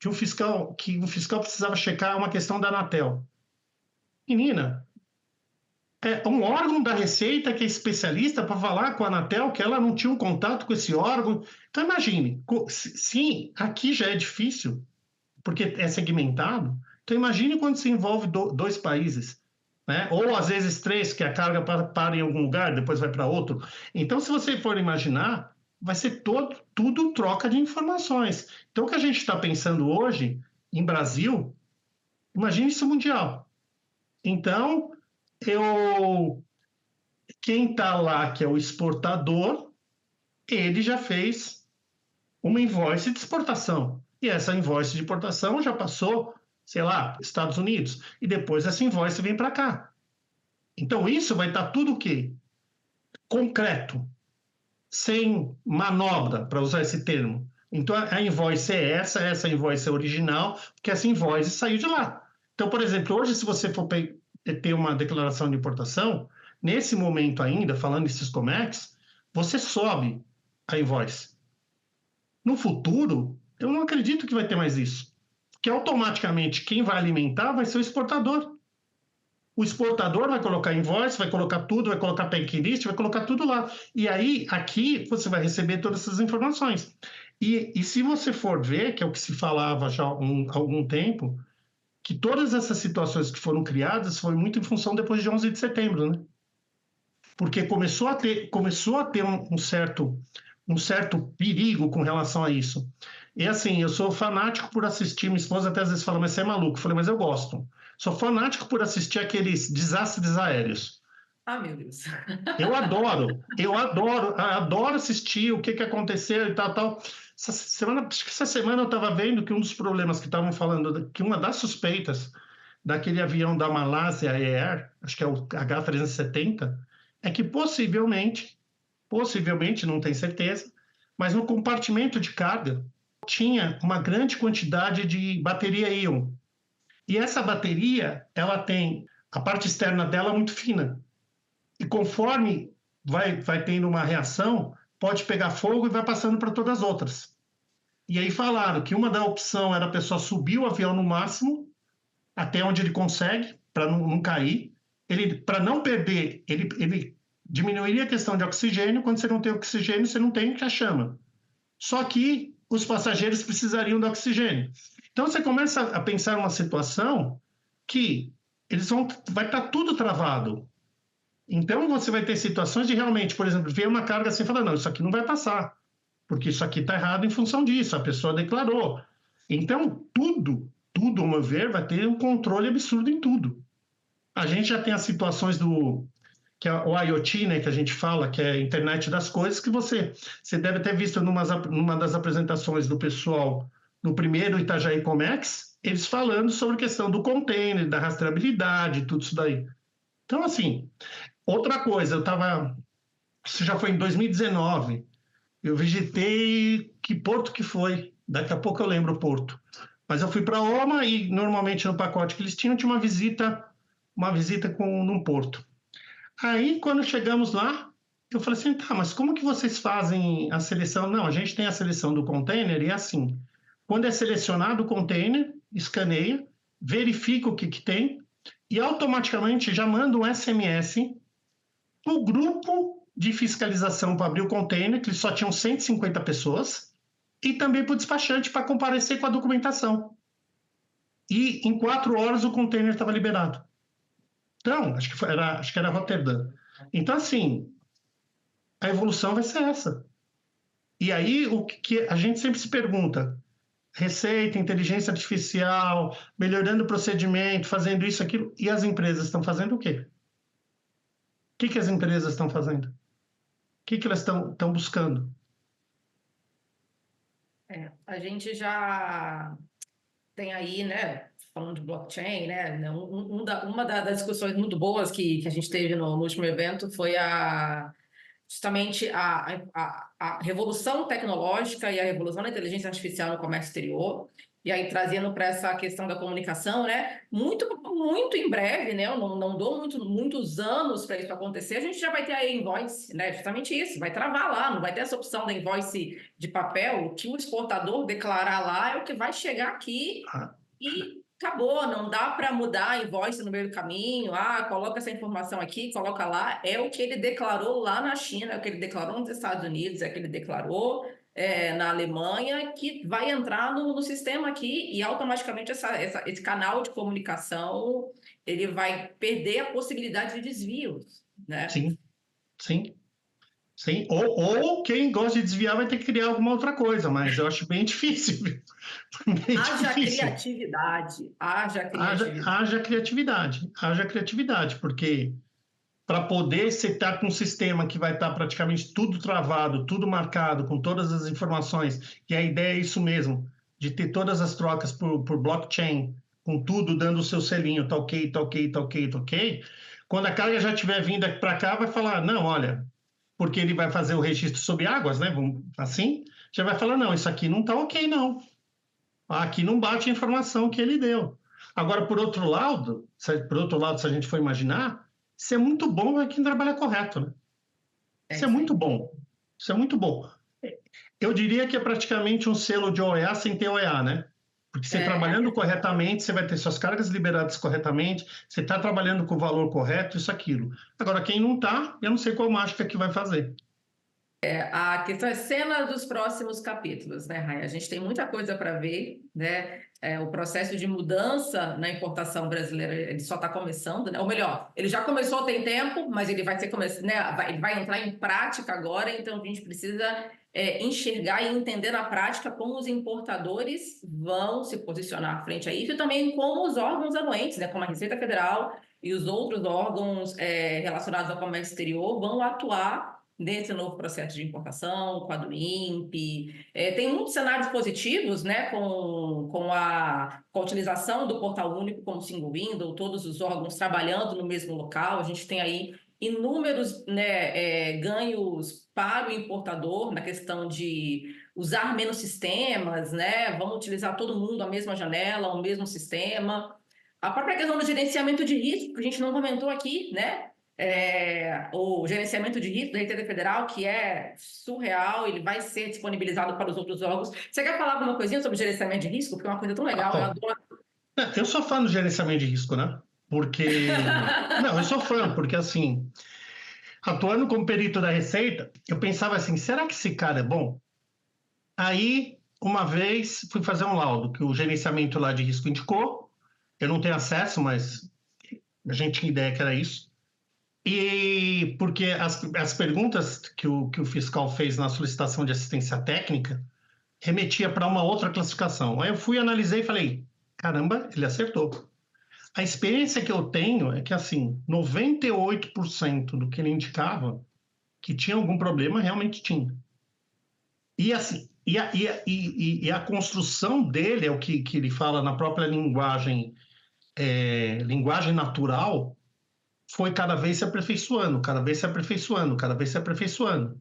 que o fiscal precisava checar uma questão da Anatel. Menina, é um órgão da Receita que é especialista para falar com a Anatel que ela não tinha um contato com esse órgão. Então, imagine, sim, aqui já é difícil, porque é segmentado. Então, imagine quando se envolve dois países, né? Ou às vezes três, que a carga para em algum lugar, depois vai para outro. Então, se você for imaginar, vai ser tudo troca de informações. Então, o que a gente está pensando hoje, em Brasil, imagine isso mundial. Então, quem está lá, que é o exportador, ele já fez uma invoice de exportação. E essa invoice de importação já passou, sei lá, Estados Unidos. E depois essa invoice vem para cá. Então, isso vai estar tudo o quê? Concreto, sem manobra, para usar esse termo. Então, a invoice é essa invoice é original, porque essa invoice saiu de lá. Então, por exemplo, hoje, se você for ter uma declaração de importação, nesse momento ainda, falando em Syscomex, você sobe a invoice. No futuro, eu não acredito que vai ter mais isso, porque automaticamente quem vai alimentar vai ser o exportador. O exportador vai colocar invoice, vai colocar tudo, vai colocar packlist, vai colocar tudo lá. E aí, aqui, você vai receber todas essas informações. E se você for ver, que é o que se falava já há algum tempo, que todas essas situações que foram criadas foi muito em função depois de 11 de setembro, né? Porque começou a ter um certo perigo com relação a isso. E assim, eu sou fanático por assistir, minha esposa até às vezes fala, mas você é maluco. Eu falei, mas eu gosto. Sou fanático por assistir aqueles desastres aéreos. Ah, meu Deus. Adoro assistir o que aconteceu e tal. Essa semana eu estava vendo que um dos problemas que estavam falando, que uma das suspeitas daquele avião da Malásia Air, acho que é o H370, é que possivelmente, não tem certeza, mas no compartimento de carga tinha uma grande quantidade de bateria íon. E essa bateria, ela tem a parte externa dela muito fina. E conforme vai tendo uma reação, pode pegar fogo e vai passando para todas as outras. E aí falaram que uma da opção era a pessoa subir o avião no máximo, até onde ele consegue, para não cair. Para não perder, ele diminuiria a questão de oxigênio. Quando você não tem oxigênio, você não tem a chama. Só que os passageiros precisariam de oxigênio. Então você começa a pensar uma situação que vai estar tudo travado. Então você vai ter situações de realmente, por exemplo, ver uma carga assim e falar, não, isso aqui não vai passar, porque isso aqui está errado em função disso, a pessoa declarou. Então, tudo, ao meu ver, vai ter um controle absurdo em tudo. A gente já tem as situações que é o IoT, né, que a gente fala, que é a internet das coisas, que você deve ter visto numa das apresentações do pessoal no primeiro Itajaí Comex, eles falando sobre a questão do container, da rastreabilidade, tudo isso daí. Então, assim, outra coisa, isso já foi em 2019, eu visitei, que porto que foi? Daqui a pouco eu lembro o porto. Mas eu fui para Oma e normalmente no pacote que eles tinha uma visita num porto. Aí, quando chegamos lá, eu falei assim, tá, mas como que vocês fazem a seleção? Não, a gente tem a seleção do container e é assim, quando é selecionado o container, escaneia, verifica o que tem e automaticamente já manda um SMS o grupo de fiscalização para abrir o container, que só tinham 150 pessoas, e também para o despachante para comparecer com a documentação. E em 4 horas o container estava liberado. Então, acho que era Roterdã. Então, assim, a evolução vai ser essa. E aí, o que a gente sempre se pergunta, receita, inteligência artificial, melhorando o procedimento, fazendo isso, aquilo, e as empresas estão fazendo o quê? O que as empresas estão fazendo? O que elas estão buscando? A gente já tem aí, né, falando de blockchain, né, das discussões muito boas que a gente teve no último evento foi justamente a revolução tecnológica e a revolução da inteligência artificial no comércio exterior. E aí, trazendo para essa questão da comunicação, né? Muito em breve, né? Eu não dou muitos anos para isso acontecer. A gente já vai ter a invoice, né? Justamente isso, vai travar lá, não vai ter essa opção da invoice de papel. O que o exportador declarar lá é o que vai chegar aqui e acabou. Não dá para mudar a invoice no meio do caminho. Coloca essa informação aqui, coloca lá. É o que ele declarou lá na China, é o que ele declarou nos Estados Unidos, é o que ele declarou na Alemanha, que vai entrar no sistema aqui e automaticamente esse canal de comunicação ele vai perder a possibilidade de desvios, né? Sim, sim, sim. Ou quem gosta de desviar vai ter que criar alguma outra coisa, mas eu acho bem difícil. Bem Haja difícil. criatividade, haja criatividade. Haja criatividade, porque para poder você estar com um sistema que vai estar praticamente tudo travado, tudo marcado, com todas as informações, e a ideia é isso mesmo, de ter todas as trocas por blockchain, com tudo dando o seu selinho, tá ok, tá ok, tá ok, tá ok. Quando a carga já estiver vindo para cá, vai falar, não, olha, porque ele vai fazer o registro sob águas, né? Assim, já vai falar, não, isso aqui não tá ok, não. Aqui não bate a informação que ele deu. Agora, por outro lado, se a gente for imaginar, isso é muito bom para quem trabalha correto, né? É Isso é isso muito aí. bom. Isso é muito bom. Eu diria que é praticamente um selo de OEA sem ter OEA, né? Porque você É a trabalhando questão. corretamente, você vai ter suas cargas liberadas corretamente, você está trabalhando com o valor correto, isso, aquilo. Agora, quem não está, eu não sei qual mágica que vai fazer. A questão é cena dos próximos capítulos, né, Raia? A gente tem muita coisa para ver, né? O processo de mudança na importação brasileira ele só está começando, né? Ou melhor, ele já começou tem tempo, mas ele vai ser né? Ele vai entrar em prática agora, então a gente precisa enxergar e entender na prática como os importadores vão se posicionar frente a isso e também como os órgãos anuentes, né? Como a Receita Federal e os outros órgãos relacionados ao comércio exterior vão atuar nesse novo processo de importação, com a do INPE. Tem muitos cenários positivos, né, com a utilização do portal único como single window, todos os órgãos trabalhando no mesmo local. A gente tem aí inúmeros, né, ganhos para o importador na questão de usar menos sistemas, né, vamos utilizar todo mundo a mesma janela, o mesmo sistema. A própria questão do gerenciamento de risco, que a gente não comentou aqui, né? O gerenciamento de risco da Receita Federal, que é surreal, ele vai ser disponibilizado para os outros órgãos. Você quer falar alguma coisinha sobre gerenciamento de risco? Porque é uma coisa tão legal, eu Bom, adoro. eu sou fã do gerenciamento de risco, né? Porque. Não, eu sou fã, porque assim, atuando como perito da Receita, eu pensava assim: será que esse cara é bom? Aí, uma vez, fui fazer um laudo que o gerenciamento lá de risco indicou. Eu não tenho acesso, mas a gente tinha ideia que era isso. E porque as perguntas que o fiscal fez na solicitação de assistência técnica remetia para uma outra classificação. Aí eu fui, analisei e falei: caramba, ele acertou. A experiência que eu tenho é que, assim, 98% do que ele indicava que tinha algum problema, realmente tinha. E assim, a construção dele, é o que ele fala na própria linguagem, linguagem natural, foi cada vez se aperfeiçoando, cada vez se aperfeiçoando, cada vez se aperfeiçoando.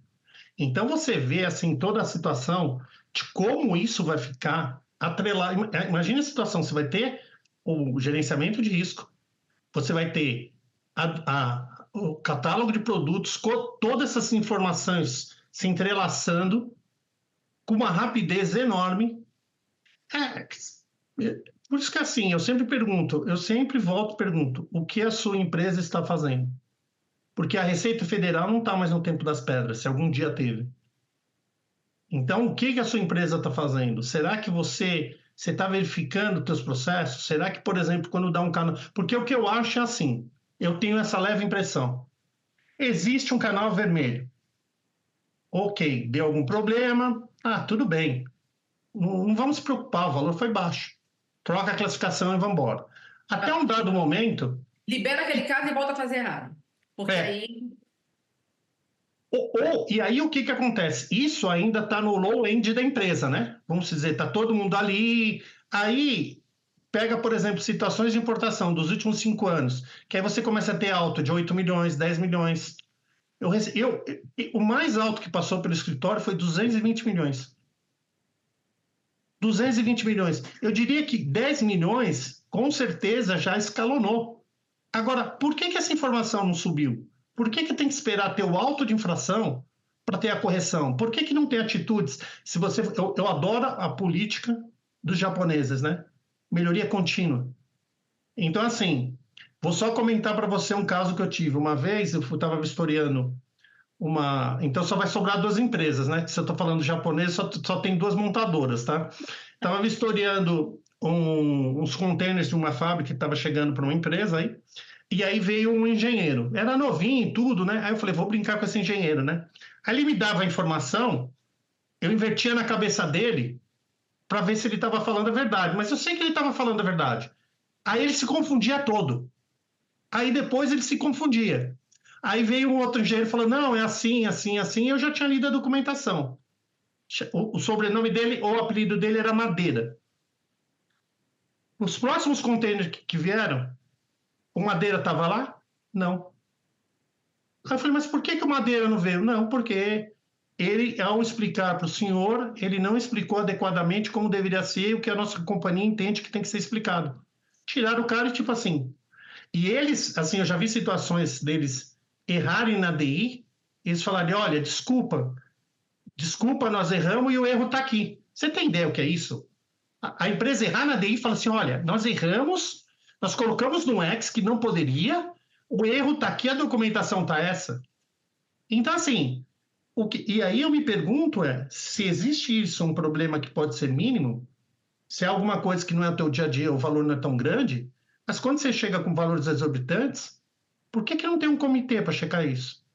Então você vê assim toda a situação de como isso vai ficar atrelado. Imagina a situação, você vai ter o gerenciamento de risco, você vai ter o catálogo de produtos com todas essas informações se entrelaçando com uma rapidez enorme. É, por isso que assim, eu sempre pergunto, eu sempre volto e pergunto, o que a sua empresa está fazendo? porque a Receita Federal não está mais no tempo das pedras, se algum dia teve. Então, o que a sua empresa está fazendo? Será que você está verificando os seus processos? Será que, por exemplo, quando dá um canal... Porque o que eu acho é assim, eu tenho essa leve impressão. Existe um canal vermelho. Ok, deu algum problema? Ah, tudo bem. Não vamos se preocupar, o valor foi baixo. Troca a classificação e vamos embora. Até um dado momento... Libera aquele caso e volta a fazer errado. Porque aí... E aí o que acontece? Isso ainda está no low end da empresa, né? Vamos dizer, está todo mundo ali. Aí pega, por exemplo, situações de importação dos últimos 5 anos, que aí você começa a ter alto de 8 milhões, 10 milhões. O mais alto que passou pelo escritório foi 220 milhões. 220 milhões. Eu diria que 10 milhões, com certeza, já escalonou. Agora, por que essa informação não subiu? Por que tem que esperar ter o alto de infração para ter a correção? Por que não tem atitudes? Se você, eu adoro a política dos japoneses, né? Melhoria contínua. Então, assim, vou só comentar para você um caso que eu tive. Uma vez eu estava vistoriando uma... Então, só vai sobrar 2 empresas, né? Se eu estou falando japonês, só tem 2 montadoras, tá? Estava vistoriando uns containers de uma fábrica que estava chegando para uma empresa aí. E aí veio um engenheiro, era novinho e tudo, né? Aí eu falei, vou brincar com esse engenheiro, né? Aí ele me dava a informação, eu invertia na cabeça dele para ver se ele estava falando a verdade, mas eu sei que ele estava falando a verdade. Aí ele se confundia todo. Aí depois ele se confundia. Aí veio um outro engenheiro e falou, não, é assim, assim, assim, eu já tinha lido a documentação. O sobrenome dele, ou o apelido dele era Madeira. Os próximos containers que vieram, o Madeira estava lá? Não. Aí eu falei, mas por que o Madeira não veio? Não, porque ele, ao explicar para o senhor, ele não explicou adequadamente como deveria ser o que a nossa companhia entende que tem que ser explicado. Tiraram o cara e tipo assim. E eles, assim, eu já vi situações deles errarem na DI, eles falarem, olha, desculpa, nós erramos e o erro está aqui. Você tem ideia o que é isso? A empresa errar na DI e fala assim, olha, nós erramos, nós colocamos no X que não poderia, o erro está aqui, a documentação está essa. Então, assim, e aí eu me pergunto se existe isso, um problema que pode ser mínimo, se é alguma coisa que não é o teu dia a dia, o valor não é tão grande, mas quando você chega com valores exorbitantes, por que não tem um comitê para checar isso?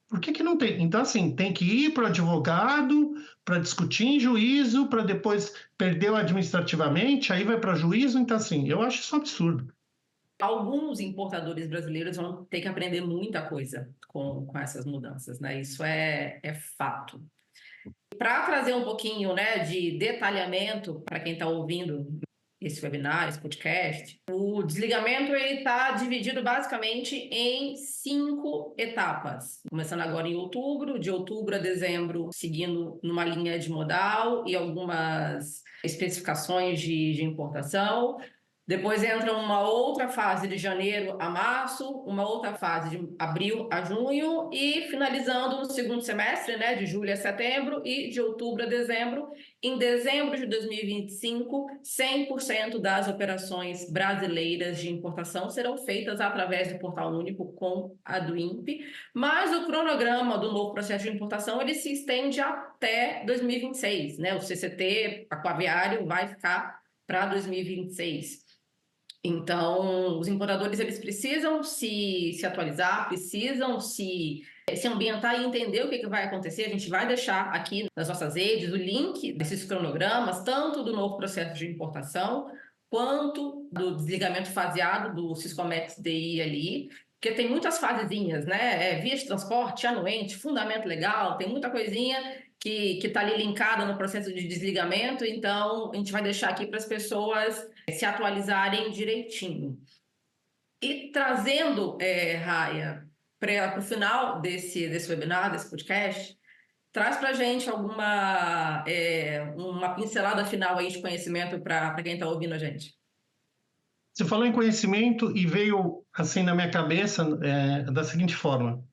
Por que não tem? Então, assim, tem que ir para o advogado, para discutir em juízo, para depois perder administrativamente, aí vai para juízo. Então, assim, eu acho isso um absurdo. Alguns importadores brasileiros vão ter que aprender muita coisa com essas mudanças, né? Isso é fato. Para trazer um pouquinho, né, de detalhamento para quem está ouvindo esse webinar, esse podcast, o desligamento está dividido basicamente em 5 etapas. Começando agora em outubro, de outubro a dezembro, seguindo numa linha de modal e algumas especificações de importação. Depois entra uma outra fase de janeiro a março, uma outra fase de abril a junho e finalizando no segundo semestre, né, de julho a setembro e de outubro a dezembro. Em dezembro de 2025, 100% das operações brasileiras de importação serão feitas através do Portal Único com a do INPE, mas o cronograma do novo processo de importação ele se estende até 2026, né? O CCT aquaviário vai ficar para 2026. Então, os importadores eles precisam se atualizar, precisam se ambientar e entender o que vai acontecer. A gente vai deixar aqui nas nossas redes o link desses cronogramas, tanto do novo processo de importação, quanto do desligamento faseado do Siscomex DI ali, porque tem muitas fasezinhas, né? Via de transporte, anuente, fundamento legal, tem muita coisinha que está ali linkada no processo de desligamento, então a gente vai deixar aqui para as pessoas se atualizarem direitinho. E trazendo, Raia, para o final desse webinar, desse podcast, traz para a gente uma pincelada final aí de conhecimento para quem está ouvindo a gente. Você falou em conhecimento e veio assim na minha cabeça da seguinte forma.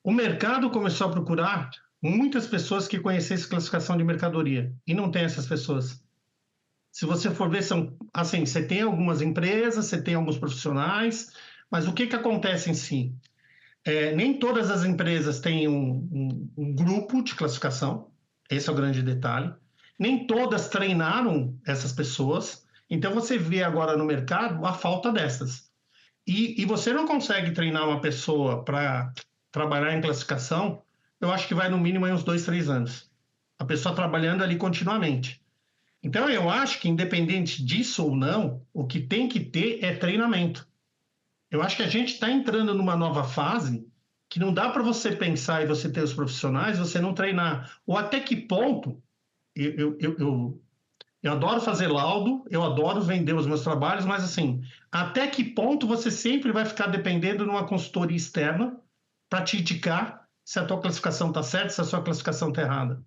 O mercado começou a procurar muitas pessoas que conhecessem classificação de mercadoria e não tem essas pessoas. Se você for ver, são assim, você tem algumas empresas, você tem alguns profissionais, mas o que acontece em si? Nem todas as empresas têm um grupo de classificação, esse é o grande detalhe. Nem todas treinaram essas pessoas, então você vê agora no mercado a falta dessas. E você não consegue treinar uma pessoa para trabalhar em classificação, eu acho que vai no mínimo aí uns 2, 3 anos. A pessoa trabalhando ali continuamente. Então, eu acho que, independente disso ou não, o que tem que ter é treinamento. Eu acho que a gente está entrando numa nova fase que não dá para você pensar e você ter os profissionais, você não treinar. Ou até que ponto, eu adoro fazer laudo, eu adoro vender os meus trabalhos, mas assim, até que ponto você sempre vai ficar dependendo de uma consultoria externa para te indicar se a tua classificação está certa, se a sua classificação está errada.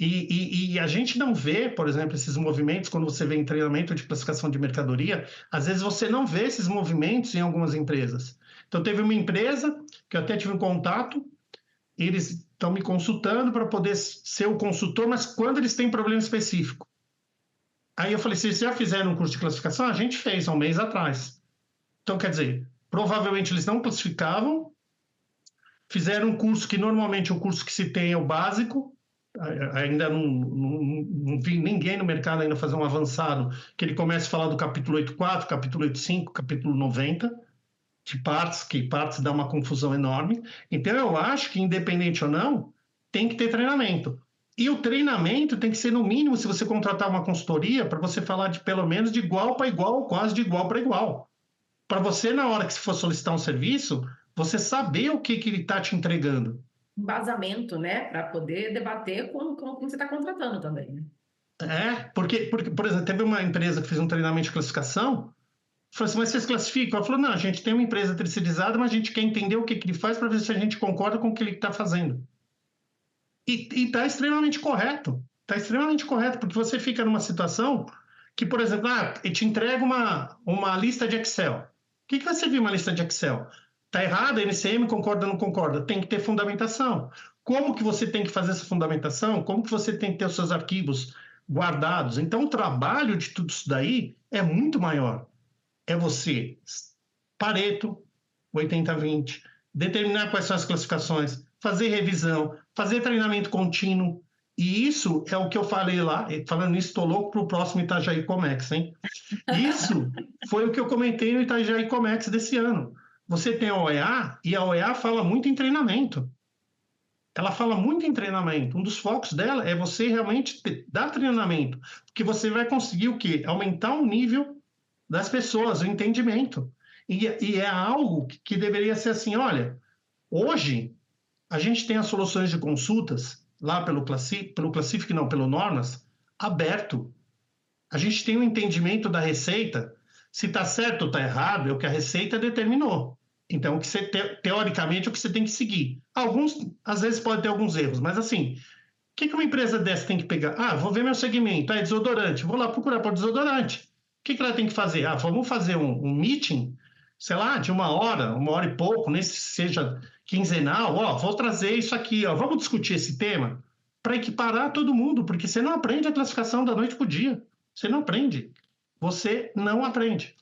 E a gente não vê, por exemplo, esses movimentos quando você vê em treinamento de classificação de mercadoria, às vezes você não vê esses movimentos em algumas empresas. Então, teve uma empresa que eu até tive um contato, eles estão me consultando para poder ser o consultor, mas quando eles têm problema específico. Aí eu falei, vocês já fizeram um curso de classificação? A gente fez há um mês atrás. Então, quer dizer, provavelmente eles não classificavam, fizeram um curso que normalmente o curso que se tem é o básico, ainda não vi ninguém no mercado ainda fazer um avançado, que ele comece a falar do capítulo 8.4, capítulo 8.5, capítulo 90, de partes, que partes dá uma confusão enorme. Então, eu acho que, independente ou não, tem que ter treinamento. E o treinamento tem que ser, no mínimo, se você contratar uma consultoria, para você falar de pelo menos de igual para igual, quase de igual para igual. Para você, na hora que for solicitar um serviço, você saber o que ele está te entregando. Embasamento, né? Para poder debater com quem você está contratando também, né? Porque, por exemplo, teve uma empresa que fez um treinamento de classificação, falou assim, mas vocês classificam? Ela falou, não, a gente tem uma empresa terceirizada, mas a gente quer entender o que ele faz para ver se a gente concorda com o que ele está fazendo. E está extremamente correto. Está extremamente correto, porque você fica numa situação que, por exemplo, eu te entrego uma lista de Excel. O que você viu uma lista de Excel? Está errado, a NCM concorda ou não concorda? Tem que ter fundamentação. Como que você tem que fazer essa fundamentação? Como que você tem que ter os seus arquivos guardados? Então, o trabalho de tudo isso daí é muito maior. É você, Pareto, 80-20, determinar quais são as classificações, fazer revisão, fazer treinamento contínuo. E isso é o que eu falei lá, falando isso, estou louco para o próximo Itajaí Comex, hein? Isso foi o que eu comentei no Itajaí Comex desse ano. Você tem a OEA, e a OEA fala muito em treinamento. Ela fala muito em treinamento. Um dos focos dela é você realmente dar treinamento, porque você vai conseguir o quê? Aumentar o nível das pessoas, o entendimento. E é algo que deveria ser assim, olha, hoje a gente tem as soluções de consultas lá pelo Classific, não, pelo Normas, aberto. A gente tem um entendimento da receita, se está certo ou está errado, é o que a receita determinou. Então, o que você, teoricamente, é o que você tem que seguir. Alguns, às vezes, pode ter alguns erros, mas assim, o que uma empresa dessa tem que pegar? Vou ver meu segmento, é desodorante, vou lá procurar por desodorante. O que ela tem que fazer? Vamos fazer um meeting, sei lá, de 1 hora e pouco, nesse seja quinzenal, vou trazer isso aqui, vamos discutir esse tema para equiparar todo mundo, porque você não aprende a classificação da noite para o dia. Você não aprende. Você não aprende.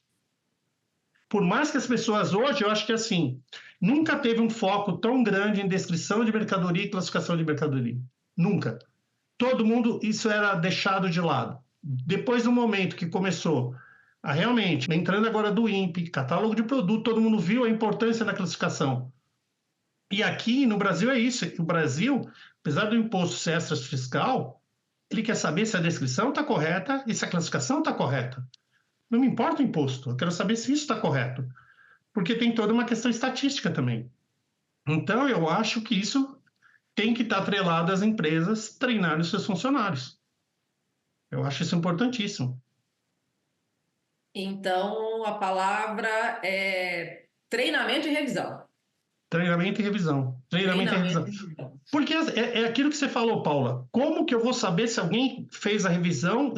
Por mais que as pessoas hoje, eu acho que assim, nunca teve um foco tão grande em descrição de mercadoria e classificação de mercadoria. Nunca. Todo mundo, isso era deixado de lado. Depois do momento que começou a realmente, entrando agora do INPE, catálogo de produto, todo mundo viu a importância da classificação. E aqui no Brasil é isso. O Brasil, apesar do imposto ser extra fiscal, ele quer saber se a descrição está correta e se a classificação está correta. Não me importa o imposto, eu quero saber se isso está correto. Porque tem toda uma questão estatística também. Então, eu acho que isso tem que estar atrelado às empresas treinarem os seus funcionários. Eu acho isso importantíssimo. Então, a palavra é treinamento e revisão. Treinamento e revisão. Treinamento e revisão. Treinamento e revisão. Porque é aquilo que você falou, Paula. Como que eu vou saber se alguém fez a revisão?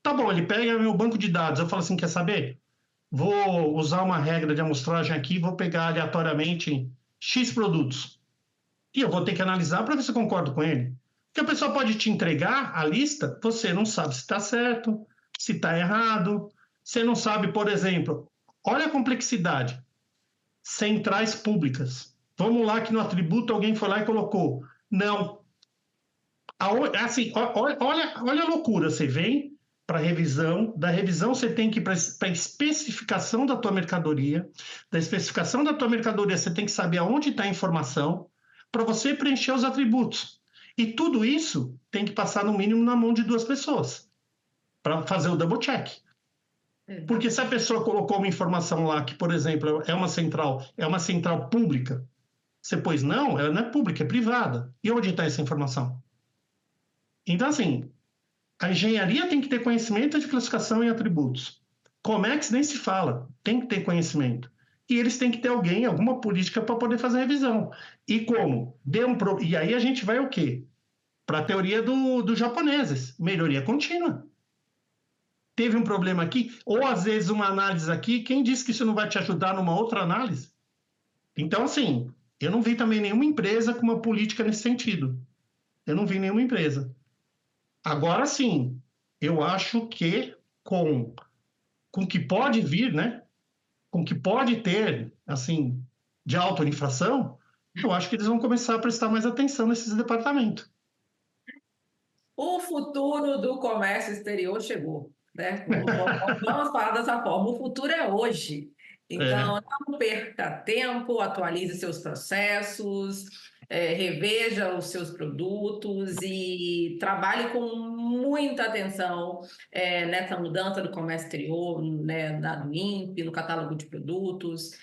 Tá bom, ele pega meu banco de dados. Eu falo assim, quer saber? Vou usar uma regra de amostragem aqui, vou pegar aleatoriamente X produtos. E eu vou ter que analisar para ver se eu concordo com ele. Porque a pessoa pode te entregar a lista, você não sabe se está certo, se está errado. Você não sabe, por exemplo, olha a complexidade. Centrais públicas. Vamos lá que no atributo alguém foi lá e colocou. Não. Assim, olha a loucura. Você vem para a revisão, da revisão você tem que ir para a especificação da tua mercadoria, da especificação da tua mercadoria você tem que saber aonde está a informação para você preencher os atributos. E tudo isso tem que passar no mínimo na mão de 2 pessoas para fazer o double check. Porque se a pessoa colocou uma informação lá que, por exemplo, é uma central pública, você pôs não, ela não é pública, é privada. E onde está essa informação? Então, assim, a engenharia tem que ter conhecimento de classificação e atributos. Comex nem se fala, tem que ter conhecimento. E eles têm que ter alguma política para poder fazer a revisão. E como? E aí a gente vai o quê? Para a teoria dos japoneses, melhoria contínua. Teve um problema aqui, ou às vezes uma análise aqui, quem disse que isso não vai te ajudar numa outra análise? Então, assim, eu não vi também nenhuma empresa com uma política nesse sentido. Eu não vi nenhuma empresa. Agora sim, eu acho que com o que pode vir, né? Com o que pode ter, assim, de auto-infração, eu acho que eles vão começar a prestar mais atenção nesses departamentos. O futuro do comércio exterior chegou, né? Vamos falar dessa forma. O futuro é hoje. Então, não perca tempo, atualize seus processos, reveja os seus produtos e trabalhe com muita atenção nessa mudança do comércio exterior, né, no INPE, no catálogo de produtos.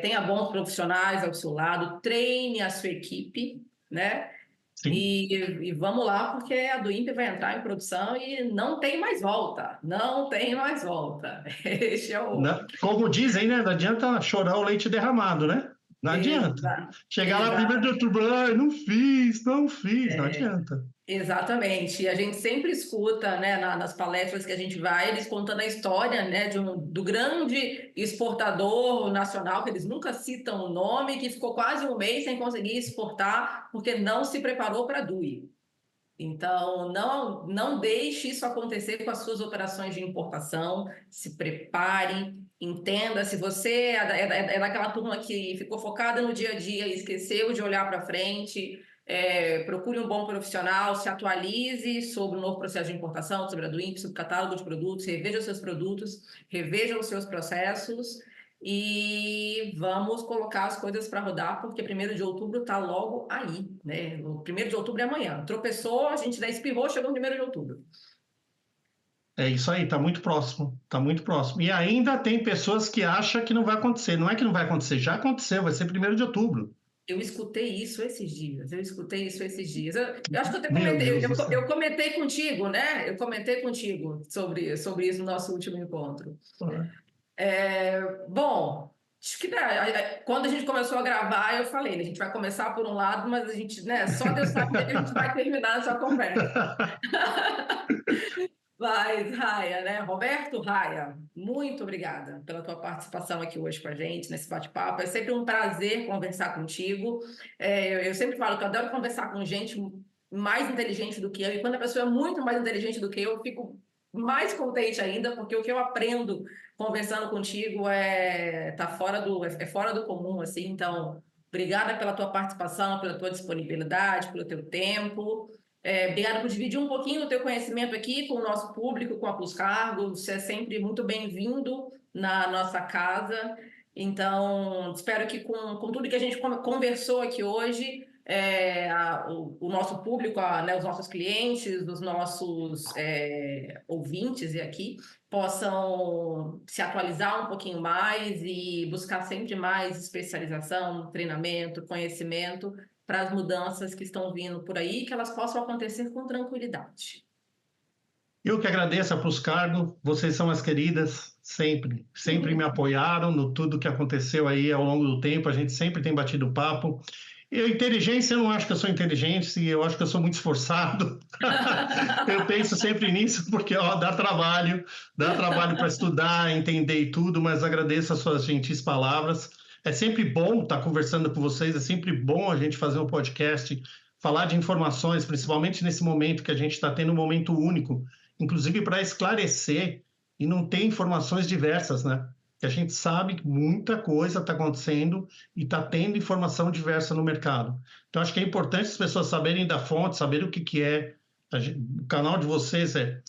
Tenha bons profissionais ao seu lado, treine a sua equipe, né? E vamos lá, porque a do INPE vai entrar em produção e não tem mais volta. Não tem mais volta. Este é o... Como dizem, né? Não adianta chorar o leite derramado, né? Não adianta. Chegar lá 1º de outubro, não fiz, não adianta. Exatamente. E a gente sempre escuta, né, nas palestras que a gente vai, eles contando a história, né, do grande exportador nacional, que eles nunca citam o nome, que ficou quase um mês sem conseguir exportar porque não se preparou para a DUI. Então, não deixe isso acontecer com as suas operações de importação. Se prepare, entenda. Se você é daquela turma que ficou focada no dia a dia e esqueceu de olhar para frente, procure um bom profissional, se atualize sobre o novo processo de importação, sobre a do INPE, sobre o catálogo de produtos, reveja os seus produtos, reveja os seus processos. E vamos colocar as coisas para rodar, porque 1º de outubro está logo aí, né? O 1º de outubro é amanhã. Tropeçou, a gente espirrou, chegou no 1º de outubro. É isso aí, está muito próximo, está muito próximo. E ainda tem pessoas que acham que não vai acontecer. Não é que não vai acontecer, já aconteceu, vai ser 1º de outubro. Eu escutei isso esses dias. Eu acho que eu até comentei, eu comentei contigo, né? Eu comentei contigo sobre isso no nosso último encontro. Bom, acho que quando a gente começou a gravar, eu falei, né, a gente vai começar por um lado, mas a gente, né, só Deus sabe que a gente vai terminar essa conversa. Mas, Raia, né? Roberto Raia, muito obrigada pela tua participação aqui hoje com a gente, nesse bate-papo. É sempre um prazer conversar contigo. Eu sempre falo que eu adoro conversar com gente mais inteligente do que eu, e quando a pessoa é muito mais inteligente do que eu fico mais contente ainda, porque o que eu aprendo conversando contigo é fora do comum, assim. Então, obrigada pela tua participação, pela tua disponibilidade, pelo teu tempo. Obrigada por dividir um pouquinho do teu conhecimento aqui com o nosso público, com a Plus Cargo. Você é sempre muito bem-vindo na nossa casa. Então, espero que com tudo que a gente conversou aqui hoje, o nosso público, né, os nossos clientes, os nossos ouvintes aqui, possam se atualizar um pouquinho mais e buscar sempre mais especialização, treinamento, conhecimento para as mudanças que estão vindo por aí, que elas possam acontecer com tranquilidade. Eu que agradeço a Plus Cargo, vocês são as queridas, sempre me apoiaram no tudo que aconteceu aí ao longo do tempo, a gente sempre tem batido papo. Inteligência, eu não acho que eu sou inteligente, eu acho que eu sou muito esforçado. Eu penso sempre nisso, porque dá trabalho para estudar, entender e tudo, mas agradeço as suas gentis palavras. É sempre bom estar conversando com vocês, é sempre bom a gente fazer um podcast, falar de informações, principalmente nesse momento que a gente está tendo um momento único, inclusive para esclarecer e não ter informações diversas, né? que a gente sabe que muita coisa está acontecendo e está tendo informação diversa no mercado. Então, acho que é importante as pessoas saberem da fonte, saberem o que, que é. O canal de vocês é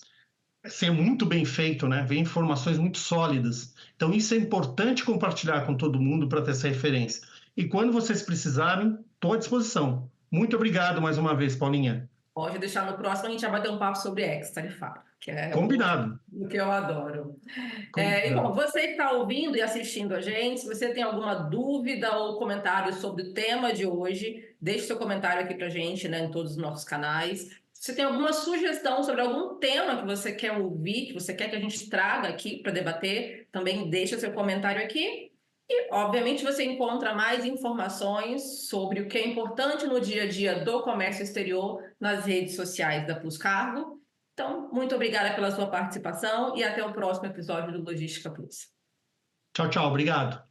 ser muito bem feito, né? Vem informações muito sólidas. Então, isso é importante compartilhar com todo mundo para ter essa referência. E quando vocês precisarem, estou à disposição. Muito obrigado mais uma vez, Paulinha. Pode deixar no próximo, a gente já vai ter um papo sobre ex-tarifário, que é Combinado. o que eu adoro. E bom, Combinado. você que está ouvindo e assistindo a gente, se você tem alguma dúvida ou comentário sobre o tema de hoje, deixe seu comentário aqui para a gente, né, em todos os nossos canais. Se você tem alguma sugestão sobre algum tema que você quer ouvir, que você quer que a gente traga aqui para debater, também deixa seu comentário aqui. E, obviamente, você encontra mais informações sobre o que é importante no dia a dia do comércio exterior nas redes sociais da Plus Cargo. Então, muito obrigada pela sua participação e até o próximo episódio do Logística Plus. Tchau, tchau. Obrigado.